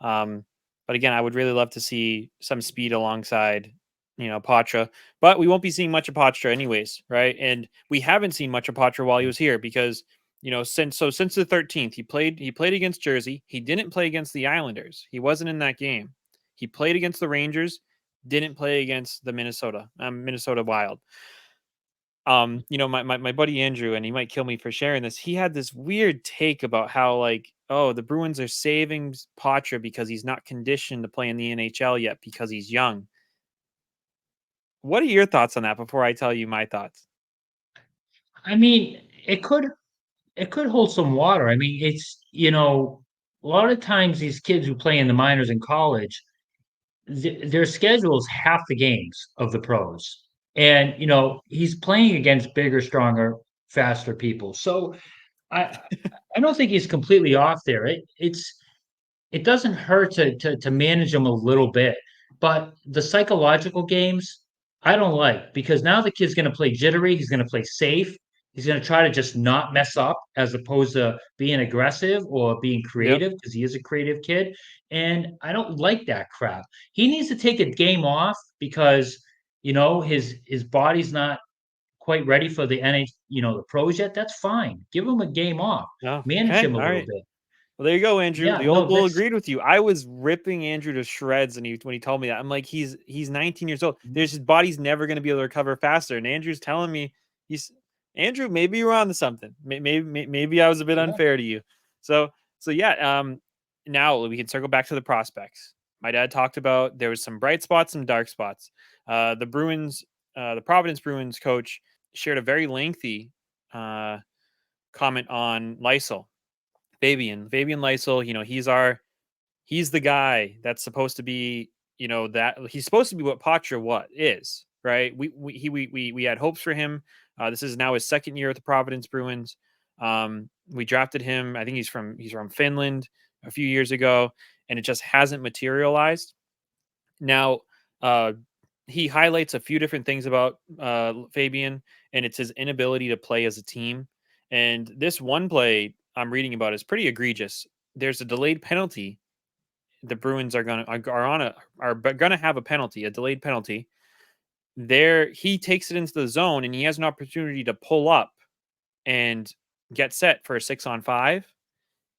But again, I would really love to see some speed alongside, Patra. But we won't be seeing much of Patra anyways, right? And we haven't seen much of Patra while he was here because, since the 13th, he played against Jersey. He didn't play against the Islanders. He wasn't in that game. He played against the Rangers, didn't play against the Minnesota Wild. My buddy Andrew, and he might kill me for sharing this. He had this weird take about how, like, oh, the Bruins are saving Poitras because he's not conditioned to play in the NHL yet because he's young. What are your thoughts on that before I tell you my thoughts? I mean, it could hold some water. I mean, it's a lot of times these kids who play in the minors in college, their schedules half the games of the pros. And he's playing against bigger, stronger, faster people. So I I don't think he's completely off there. It doesn't hurt to manage him a little bit, but the psychological games I don't like because now the kid's going to play jittery. He's going to play safe. He's going to try to just not mess up as opposed to being aggressive or being Yep. creative because he is a creative kid. And I don't like that crap. He needs to take a game off because his body's not quite ready for the NH, the pros yet. That's fine. Give him a game off. Oh, Manage okay. him a All little right. bit. Well, there you go, Andrew. Yeah, The old no, bull that's agreed with you. I was ripping Andrew to shreds, and when he told me that, I'm like, he's 19 years old. His body's never going to be able to recover faster. And Andrew's telling me Andrew, maybe you're on to something. Maybe I was a bit yeah. unfair to you. So yeah. Now we can circle back to the prospects. My dad talked about there was some bright spots, some dark spots. The Bruins, the Providence Bruins coach shared a very lengthy comment on Lysel. Fabian Lysel, he's the guy that's supposed to be, that he's supposed to be what Poitras is, right? We had hopes for him. This is now his second year at the Providence Bruins. We drafted him. I think he's from Finland a few years ago, and it just hasn't materialized. Now, he highlights a few different things about Fabian, and it's his inability to play as a team. And this one play I'm reading about is pretty egregious. There's a delayed penalty. The Bruins are gonna have a penalty, a delayed penalty. There, he takes it into the zone, and he has an opportunity to pull up and get set for a 6-on-5.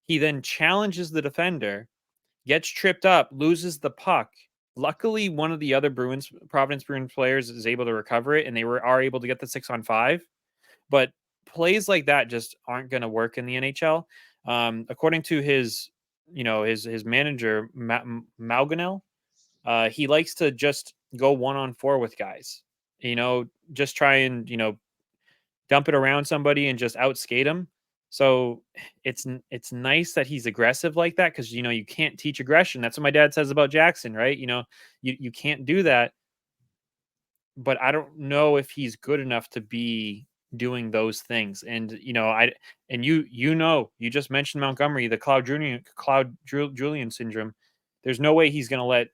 He then challenges the defender, gets tripped up, loses the puck. Luckily, one of the other Providence Bruins players is able to recover it, and they are able to get the 6-on-5. But plays like that just aren't going to work in the NHL. According to his manager Mauganel, he likes to just go 1-on-4 with guys. Just try and dump it around somebody and just outskate them. So it's nice that he's aggressive like that, because you can't teach aggression. That's what my dad says about Jackson, right? You can't do that. But I don't know if he's good enough to be doing those things. And you just mentioned Montgomery, the Claude Julian syndrome. There's no way he's going to let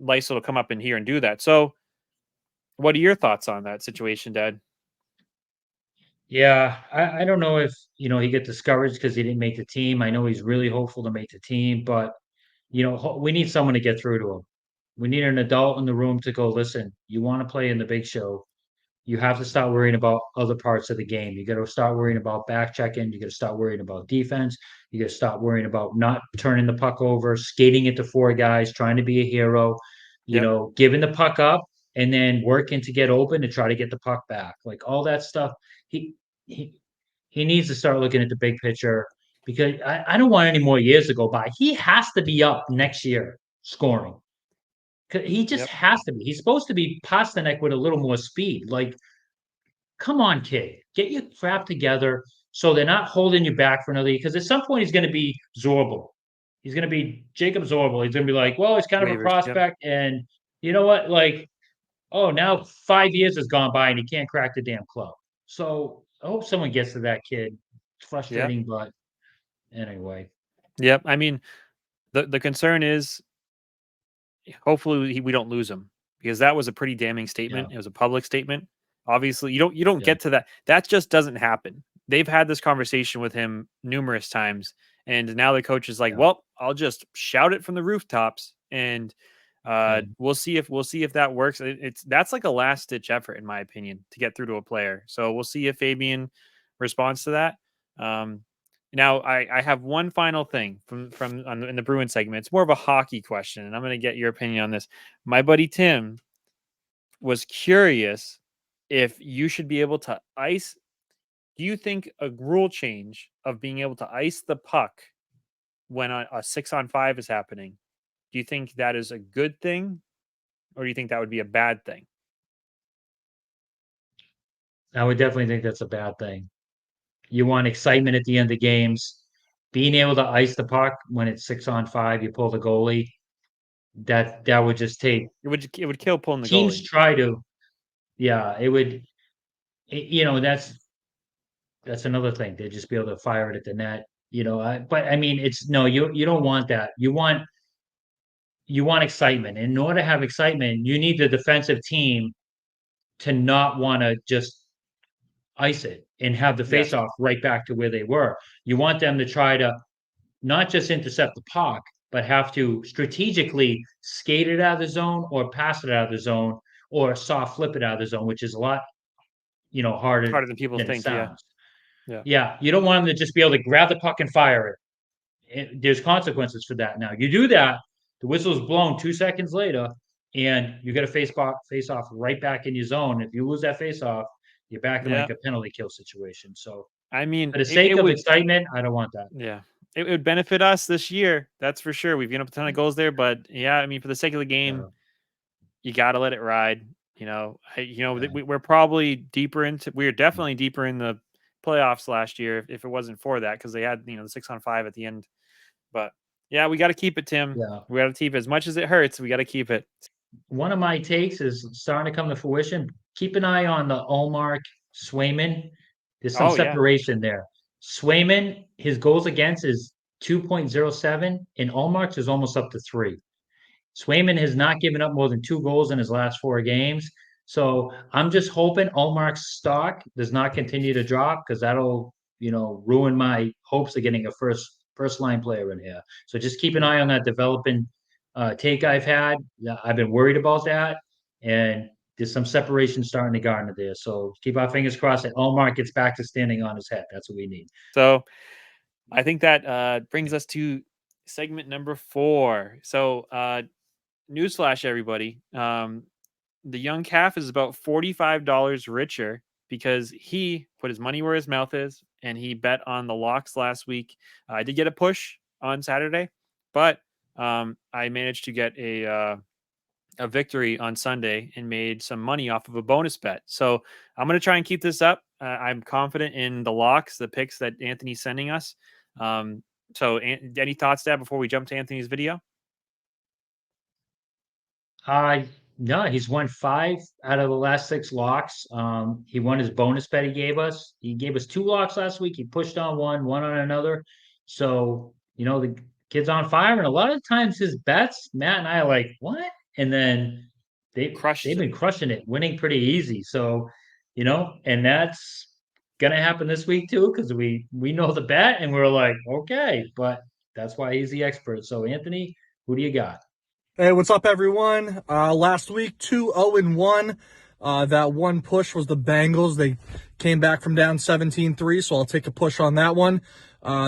Lysel to come up in here and do that. So, what are your thoughts on that situation, Dad? Yeah, I don't know if, he get discouraged because he didn't make the team. I know he's really hopeful to make the team, but, we need someone to get through to him. We need an adult in the room to go, listen, you want to play in the big show. You have to start worrying about other parts of the game. You got to start worrying about back checking. You got to start worrying about defense. You got to start worrying about not turning the puck over, skating it to four guys, trying to be a hero, Yep. giving the puck up and then working to get open to try to get the puck back. Like all that stuff. He he needs to start looking at the big picture, because I don't want any more years to go by. He has to be up next year scoring. He just Yep. has to be. He's supposed to be Pasternak with a little more speed. Like, come on, kid, get your crap together so they're not holding you back for another year. Because at some point he's going to be Zorble. He's going to be Jacob Zorble. He's going to be like, well, he's kind of a Waivers. Yep. prospect, and you know what? Like, oh, now 5 years has gone by and he can't crack the damn club. So I hope someone gets to that kid. It's Yep. frustrating, but anyway. Yep. I mean, the concern is hopefully we don't lose him, because that was a pretty damning statement. Yeah, It was a public statement. Obviously, you don't yeah, get to that. That just doesn't happen. They've had this conversation with him numerous times, and now the coach is like, yeah. "Well, I'll just shout it from the rooftops, and Right. we'll see if that works." That's like a last ditch effort, in my opinion, to get through to a player. So we'll see if Fabian responds to that. Um, Now, I have one final thing in the Bruin segment. It's more of a hockey question, and I'm going to get your opinion on this. My buddy Tim was curious if you should be able to ice. Do you think a rule change of being able to ice the puck when a 6-on-5 is happening, do you think that is a good thing, or do you think that would be a bad thing? I would definitely think that's a bad thing. You want excitement at the end of games. Being able to ice the puck when it's 6-on-5, you pull the goalie. That would just take It would kill pulling the teams goalie. try to. Yeah, it would. That's another thing. They'd just be able to fire it at the net. But I mean, it's no. You don't want that. You want excitement. In order to have excitement, you need the defensive team to not want to just ice it and have the Yes, face-off right back to where they were. You want them to try to not just intercept the puck, but have to strategically skate it out of the zone or pass it out of the zone or soft flip it out of the zone, which is a lot, harder harder than people than it think. Yeah, sounds. yeah, Yeah, you don't want them to just be able to grab the puck and fire it. There's consequences for that. Now, you do that, the whistle's blown 2 seconds later, and you get a face off right back in your zone. If you lose that face off, you're back in yeah. like a penalty kill situation. So, I mean, for the it sake of would. excitement, I don't want that. Yeah. It would benefit us this year. That's for sure. We've given up a ton of goals there, but yeah, I mean, for the sake of the game, Yeah, you got to let it ride. yeah. We're probably we're definitely deeper in the playoffs last year if it wasn't for that, because they had, the 6-on-5 at the end. But yeah, we got to keep it, Tim. Yeah. We got to keep it. As much as it hurts, we got to keep it. One of my takes is starting to come to fruition. Keep an eye on the Olmark Swayman. There's some Oh, yeah. separation there. Swayman, his goals against is 2.07, and Olmark's is almost up to 3. Swayman has not given up more than 2 goals in his last 4 games. So I'm just hoping Allmark's stock does not continue to drop because that'll, ruin my hopes of getting a first line player in here. So just keep an eye on that developing take I've had. Yeah, I've been worried about that, and there's some separation starting to garner there. So keep our fingers crossed that Allmark gets back to standing on his head. That's what we need. So I think that brings us to segment number 4. So newsflash, everybody. The young calf is about $45 richer because he put his money where his mouth is and he bet on the locks last week. I did get a push on Saturday, but I managed to get a victory on Sunday and made some money off of a bonus bet. So I'm going to try and keep this up. I'm confident in the locks, the picks that Anthony's sending us. So any thoughts, Dad, before we jump to Anthony's video? No, he's won 5 out of the last 6 locks. He won his bonus bet he gave us. He gave us 2 locks last week. He pushed on one on another. So, the kid's on fire. And a lot of times his bets, Matt and I are like, what? And then they've been crushing it, winning pretty easy. So, and that's gonna happen this week too, because we know the bet and we're like, okay, but that's why he's the expert. So Anthony, who do you got? Hey, what's up, everyone? Last week, 2-0-1. That one push was the Bengals. They came back from down 17-3, so I'll take a push on that one.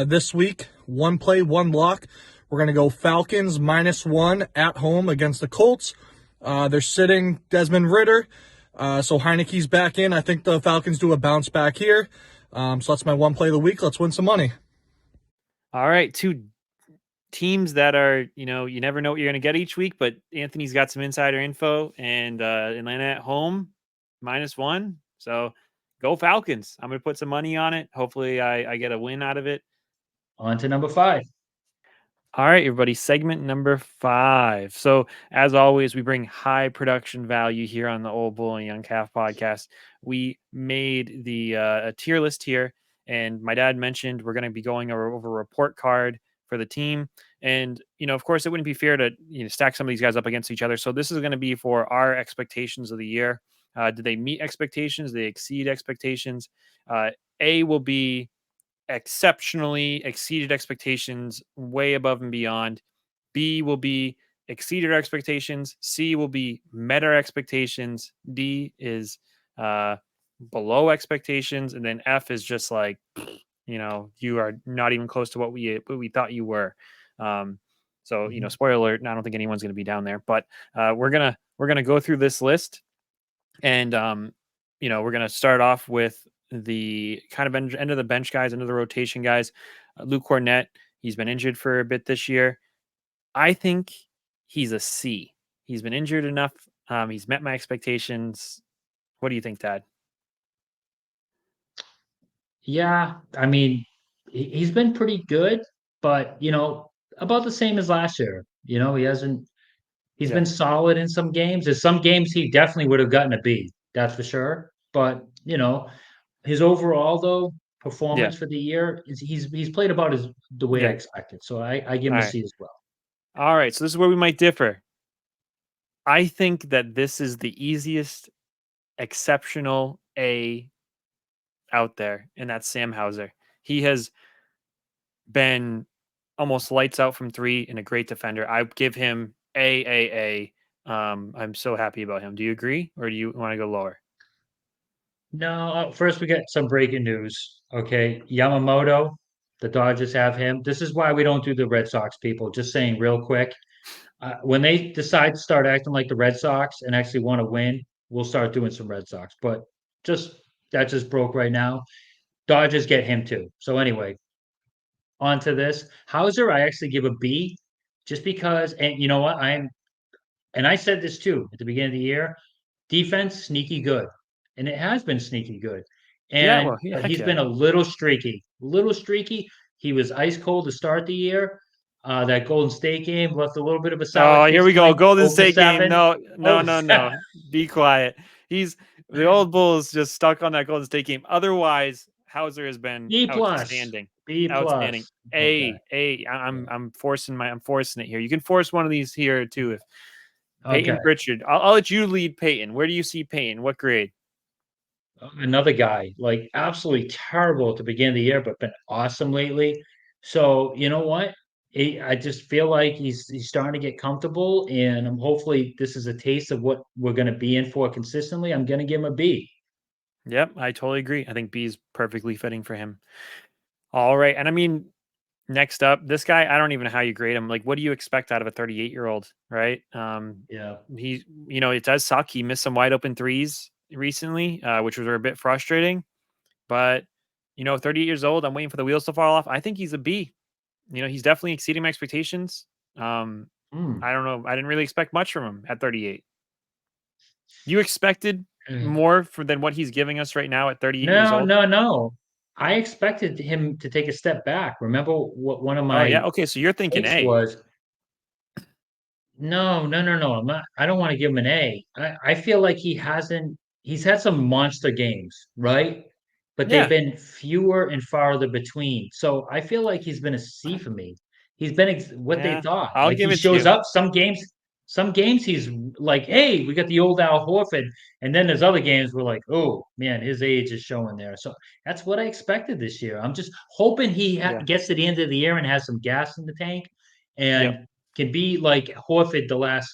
This week, 1 play, 1 lock. We're going to go Falcons -1 at home against the Colts. They're sitting Desmond Ridder, so Heineke's back in. I think the Falcons do a bounce back here. So that's my 1 play of the week. Let's win some money. All right, 2 teams that are, you never know what you're going to get each week, but Anthony's got some insider info, and Atlanta at home -1. So go Falcons. I'm going to put some money on it. Hopefully I get a win out of it. On to number 5. All right, everybody, segment number 5. So as always, we bring high production value here on the Old Bull and Young Calf podcast. We made the a tier list here, and my dad mentioned we're going to be going over a report card for the team. And, of course, it wouldn't be fair to stack some of these guys up against each other. So this is going to be for our expectations of the year. Did they meet expectations? Did they exceed expectations? A will be exceptionally exceeded expectations, way above and beyond. B will be exceeded our expectations. C will be met our expectations. D is below expectations. And then F is just like, you are not even close to what we thought you were. So, spoiler alert, I don't think anyone's going to be down there, but we're going to go through this list, and we're going to start off with the kind of end of the bench guys, end of the rotation guys. Luke Cornett, he's been injured for a bit this year. I think he's a C. He's been injured enough. He's met my expectations. What do you think, Dad? Yeah, I mean, he's been pretty good, but about the same as last year. He's been solid in some games. There's some games he definitely would have gotten a B, that's for sure. But his overall though performance for the year is he's played about the way I expected. So I give him a C as well. All right, so this is where we might differ. I think that this is the easiest exceptional A out there, and that's Sam Hauser. He has been almost lights out from 3 and a great defender. I give him A. I'm so happy about him. Do you agree, or do you want to go lower? No, first we get some breaking news. Okay, Yamamoto, the Dodgers have him. This is why we don't do the Red Sox, people. Just saying real quick. When they decide to start acting like the Red Sox and actually want to win, we'll start doing some Red Sox. But that just broke right now. Dodgers get him too. So anyway, on to this. Hauser, I actually give a B just because, and you know what? And I said this too at the beginning of the year, defense, sneaky good. And it has been sneaky good. And he's been a little streaky. He was ice cold to start the year. That Golden State game left a little bit of a sour. Oh, here we go. Golden State game. No. Be quiet. The old Bulls just stuck on that Golden State game. Otherwise, Hauser has been B plus, outstanding. B Outstanding. plus. Okay. I'm forcing it here. You can force one of these here too. If Peyton Okay. Pritchard, I'll let you lead Peyton. Where do you see Peyton? What grade? Another guy, like absolutely terrible at the beginning of the year, but been awesome lately. So you know what? I just feel like he's starting to get comfortable, and I'm hopefully this is a taste of what we're going to be in for consistently. I'm going to give him a B. Yep, I totally agree. I think B is perfectly fitting for him. All right, and I mean, next up, this guy, I don't even know how you grade him. Like, what do you expect out of a 38-year-old, right? Yeah. He, it does suck. He missed some wide open threes recently, which was a bit frustrating. But 38 years old, I'm waiting for the wheels to fall off. I think he's a B. He's definitely exceeding my expectations. Hmm. I don't know. I didn't really expect much from him at 38. You expected Mm. more than what he's giving us right now at 38 years No, old? no, no. I expected him to take a step back. Remember what one of Oh yeah. my Okay, so you're thinking takes A. was? No, no, no, no. I'm not. I don't want to give him an A. I feel like he's had some monster games, right? But they've Yeah. been fewer and farther between. So I feel like he's been a C for me. He's been what they Yeah. thought. I'll Like he give it to shows you. up some games he's like, hey, we got the old Al Horford. And then there's other games where like, oh man, his age is showing there. So that's what I expected this year. I'm just hoping he Yeah. gets to the end of the year and has some gas in the tank. Yep. And can be like Horford the last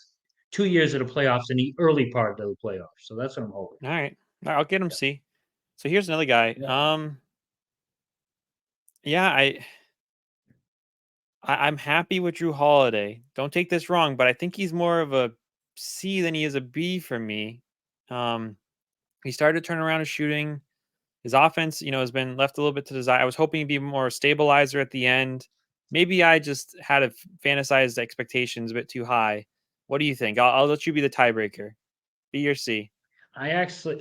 2 years of the playoffs in the early part of the playoffs. So that's what I'm hoping. All right. All right, I'll get him C. So here's another guy. Yeah. Yeah, I'm happy with Drew Holiday. Don't take this wrong, but I think he's more of a C than he is a B for me. Um, he started to turn around his shooting. His offense, has been left a little bit to desire. I was hoping he'd be more stabilizer at the end. Maybe I just had a fantasized expectations a bit too high. What do you think? I'll let you be the tiebreaker. B or C? I actually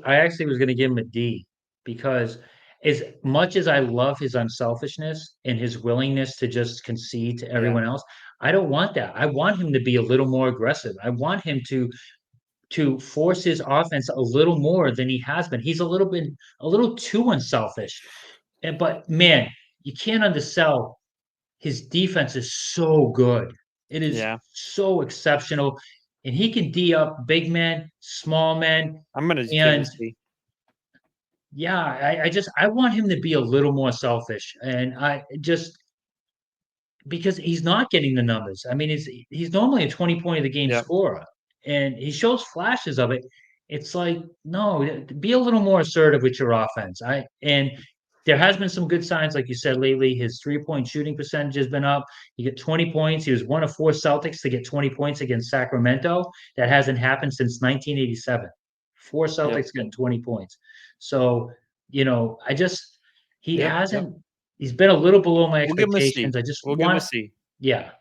was going to give him a D because as much as I love his unselfishness and his willingness to just concede to Yeah. everyone else, I don't want that. I want him to be a little more aggressive. I want him to force his offense a little more than he has been. He's a little too unselfish. But man, you can't undersell his defense is so good. It is Yeah. so exceptional. And he can D up big men, small men. I'm gonna just give it a And C. yeah, I want him to be a little more selfish. And I just because he's not getting the numbers. I mean, he's normally a 20 point of the game Yep. scorer, and he shows flashes of it. It's like, no, be a little more assertive with your offense. And there has been some good signs, like you said lately. His 3 point shooting percentage has been up. He got 20 points. He was one of four Celtics to get 20 points against Sacramento. That hasn't happened since 1987. Four Yep. Celtics getting 20 points. So, I just he Yep. Yep. hasn't he's been a little below my We'll give him a expectations. C. I just We'll give him a want, C. yeah,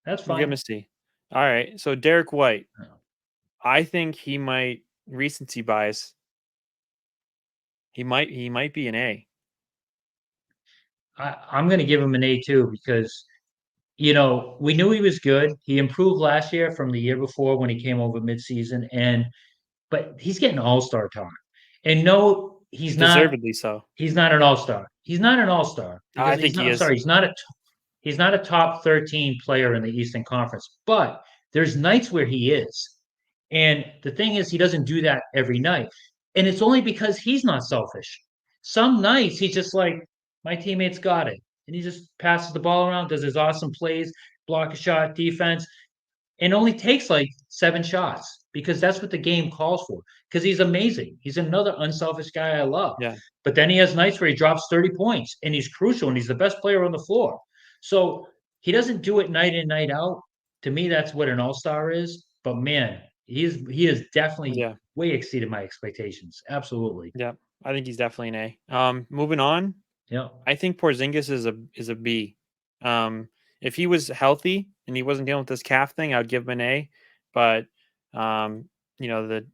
that's We'll give him a fine. C. All right. So Derek White, Yeah. I think he might recency bias. He might be an A. I'm going to give him an A too because we knew he was good. He improved last year from the year before when he came over midseason, but he's getting all-star time. And no, he's not. Deservedly so. He's not an all-star. He's not an all-star I because he's think not. he I'm is. sorry, he's not a top 13 player in the Eastern Conference. But there's nights where he is. And the thing is, he doesn't do that every night. And it's only because he's not selfish. Some nights he's just like, my teammates got it. And he just passes the ball around, does his awesome plays, block a shot, defense, and only takes like 7 shots because that's what the game calls for. Because he's amazing. He's another unselfish guy I love. Yeah. But then he has nights where he drops 30 points and he's crucial and he's the best player on the floor. So he doesn't do it night in, night out. To me, that's what an all-star is. But man, he has definitely Yeah. way exceeded my expectations. Absolutely. Yeah. I think he's definitely an A. Moving on. Yeah. I think Porzingis is a B. If he was healthy and he wasn't dealing with this calf thing, I would give him an A. But the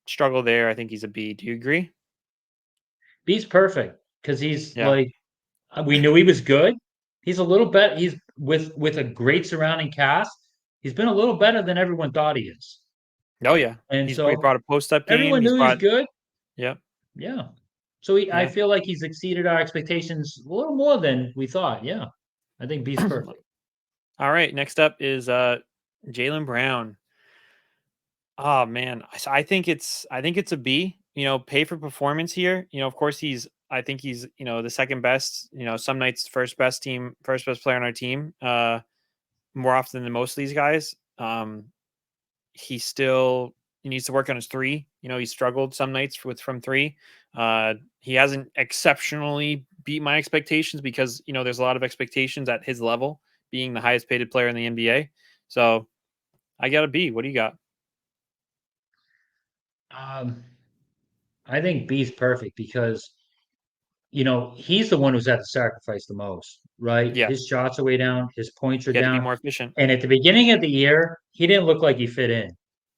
struggle there, I think he's a B. Do you agree? B's perfect because he's Yeah. like we knew he was good. He's a little better. He's with a great surrounding cast. He's been a little better than everyone thought he is. Oh yeah. And He so brought a post up game. everyone He's knew he's brought good. Yep. Yeah. So I feel like he's exceeded our expectations a little more than we thought. Yeah, I think B's perfect. All right, next up is Jaylen Brown. Oh man, I think it's a B. Pay for performance here. Of course I think he's the second best. Some nights first best player on our team. More often than most of these guys. He needs to work on his three. He struggled some nights from three. He hasn't exceptionally beat my expectations because there's a lot of expectations at his level, being the highest paid player in the NBA. So I got a B. What do you got? I think B's perfect because he's the one who's had to sacrifice the most, right? Yeah, His shots are way down, his points are he had to be down. more efficient. And at the beginning of the year, he didn't look like he fit in.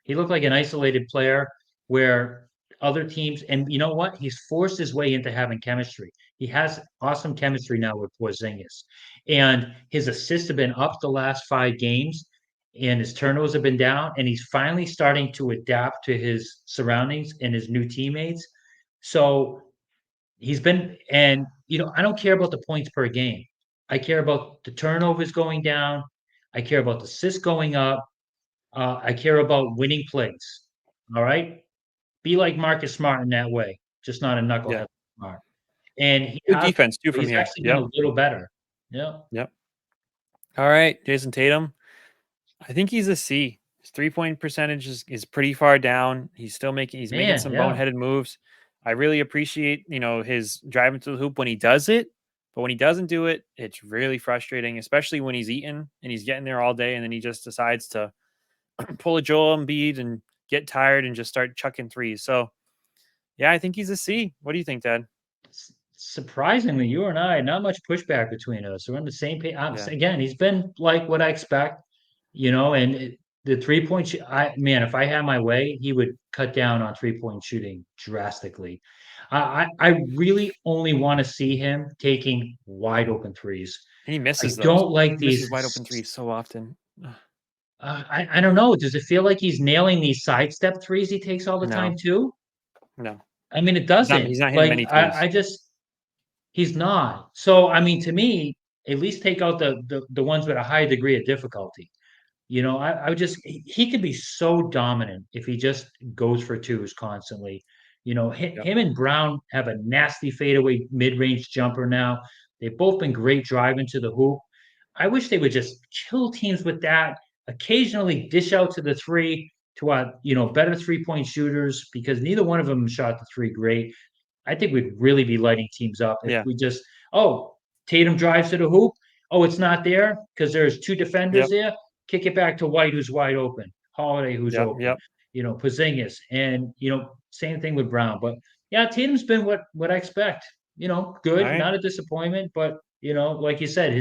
He looked like an isolated player where other teams, and you know what? He's forced his way into having chemistry. He has awesome chemistry now with Porzingis. And his assists have been up the last 5 games, and his turnovers have been down, and he's finally starting to adapt to his surroundings and his new teammates. So he's been, and I don't care about the points per game. I care about the turnovers going down. I care about the assists going up. I care about winning plays. All right, be like Marcus Smart in that way, just not a Yeah, knucklehead Smart. And good defense too from he's here. actually been Yep, a little better. Yeah. yep. All right, Jason Tatum. I think he's a C. His 3-point percentage is pretty far down. He's making Man, some yeah. boneheaded moves. I really appreciate, his driving to the hoop when he does it, but when he doesn't do it, it's really frustrating, especially when he's eating and he's getting there all day and then he just decides to pull a Joel Embiid and get tired and just start chucking threes. So, yeah, I think he's a C. What do you think, Dad? Surprisingly, you and I, not much pushback between us. We're on the same page. Yeah. Again, he's been like what I expect, and the 3-point man, if I had my way, he would cut down on 3-point shooting drastically. I really only want to see him taking wide open threes. And he misses I those. don't like He misses these. wide open threes so often. I don't know. Does it feel like he's nailing these sidestep threes he takes all the time No, too? no. I mean, it He's not, doesn't. he's not hitting Like many threes. I just he's not. So I mean, to me, at least take out the ones with a high degree of difficulty. I would just he could be so dominant if he just goes for twos constantly. Yep. Him and Brown have a nasty fadeaway mid-range jumper now. They've both been great driving to the hoop. I wish they would just kill teams with that. Occasionally dish out to the three to our, better 3-point shooters because neither one of them shot the three great. I think we'd really be lighting teams up if Yeah. we just, oh, Tatum drives to the hoop. Oh, it's not there because there's 2 defenders Yep. there. Kick it back to White, who's wide open. Holiday, who's Yep. open. Yep. Porzingis, and same thing with Brown. But yeah, Tatum's been what I expect. All Good, right. not a disappointment, but like you said,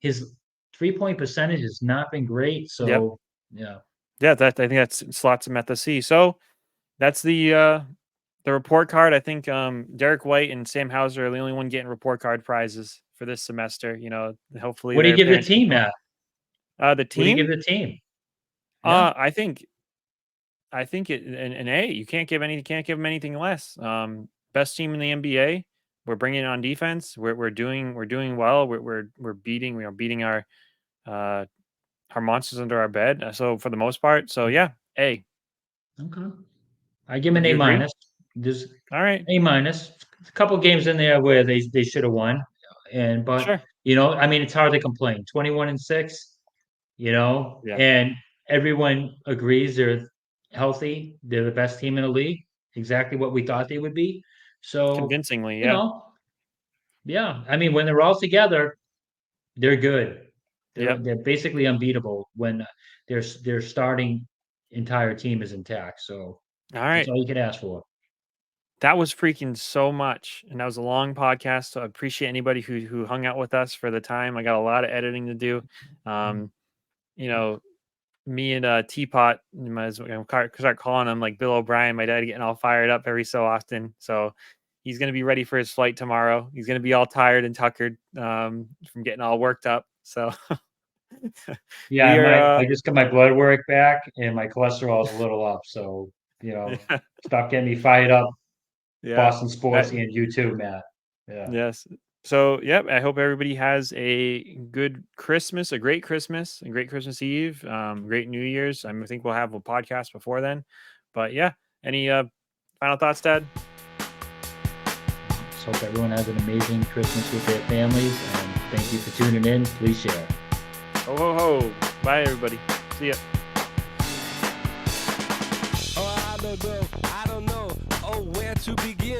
his 3-point percentage has not been great. Yep. So yeah. Yeah, I think that slots him at the C. So that's the report card. I think Derek White and Sam Hauser are the only one getting report card prizes for this semester. Hopefully What do you their give the parents team, can Matt? the What do you give team. the team? Yeah. I think an A. You can't give them anything less. Best team in the NBA. We're bringing it on defense. We're doing well. We're beating our monsters under our bed. So for the most part, so yeah, A. Okay. I give him an Do A you agree? minus. There's All right, A minus. A couple games in there where they should have won, but sure. I mean it's hard to complain. 21-6, Yeah, and everyone agrees they're healthy. They're the best team in the league. Exactly what we thought they would be. So convincingly, you yeah, know, yeah. I mean when they're all together, they're good. They're yep. they're basically unbeatable when their starting entire team is intact. So All that's right. all you could ask for. That was freaking so much, and that was a long podcast. So I appreciate anybody who hung out with us for the time. I got a lot of editing to do. Um, you know, me and Teapot, start calling him like Bill O'Brien. My dad getting all fired up every so often. So he's gonna be ready for his flight tomorrow. He's gonna be all tired and tuckered from getting all worked up. So Yeah, we are I just got my blood work back and my cholesterol is a little up. So, yeah. stop getting me fired up Yeah. Boston sports and you too, Matt. Yeah. Yes. So, yep. I hope everybody has a good Christmas, a great Christmas, and great Christmas Eve, great New Year's. I think we'll have a podcast before then. But yeah, any final thoughts, Dad? Just hope everyone has an amazing Christmas with their families, and thank you for tuning in. Please share. Ho ho ho! Bye, everybody. See ya. Oh, I don't know, oh, where to begin.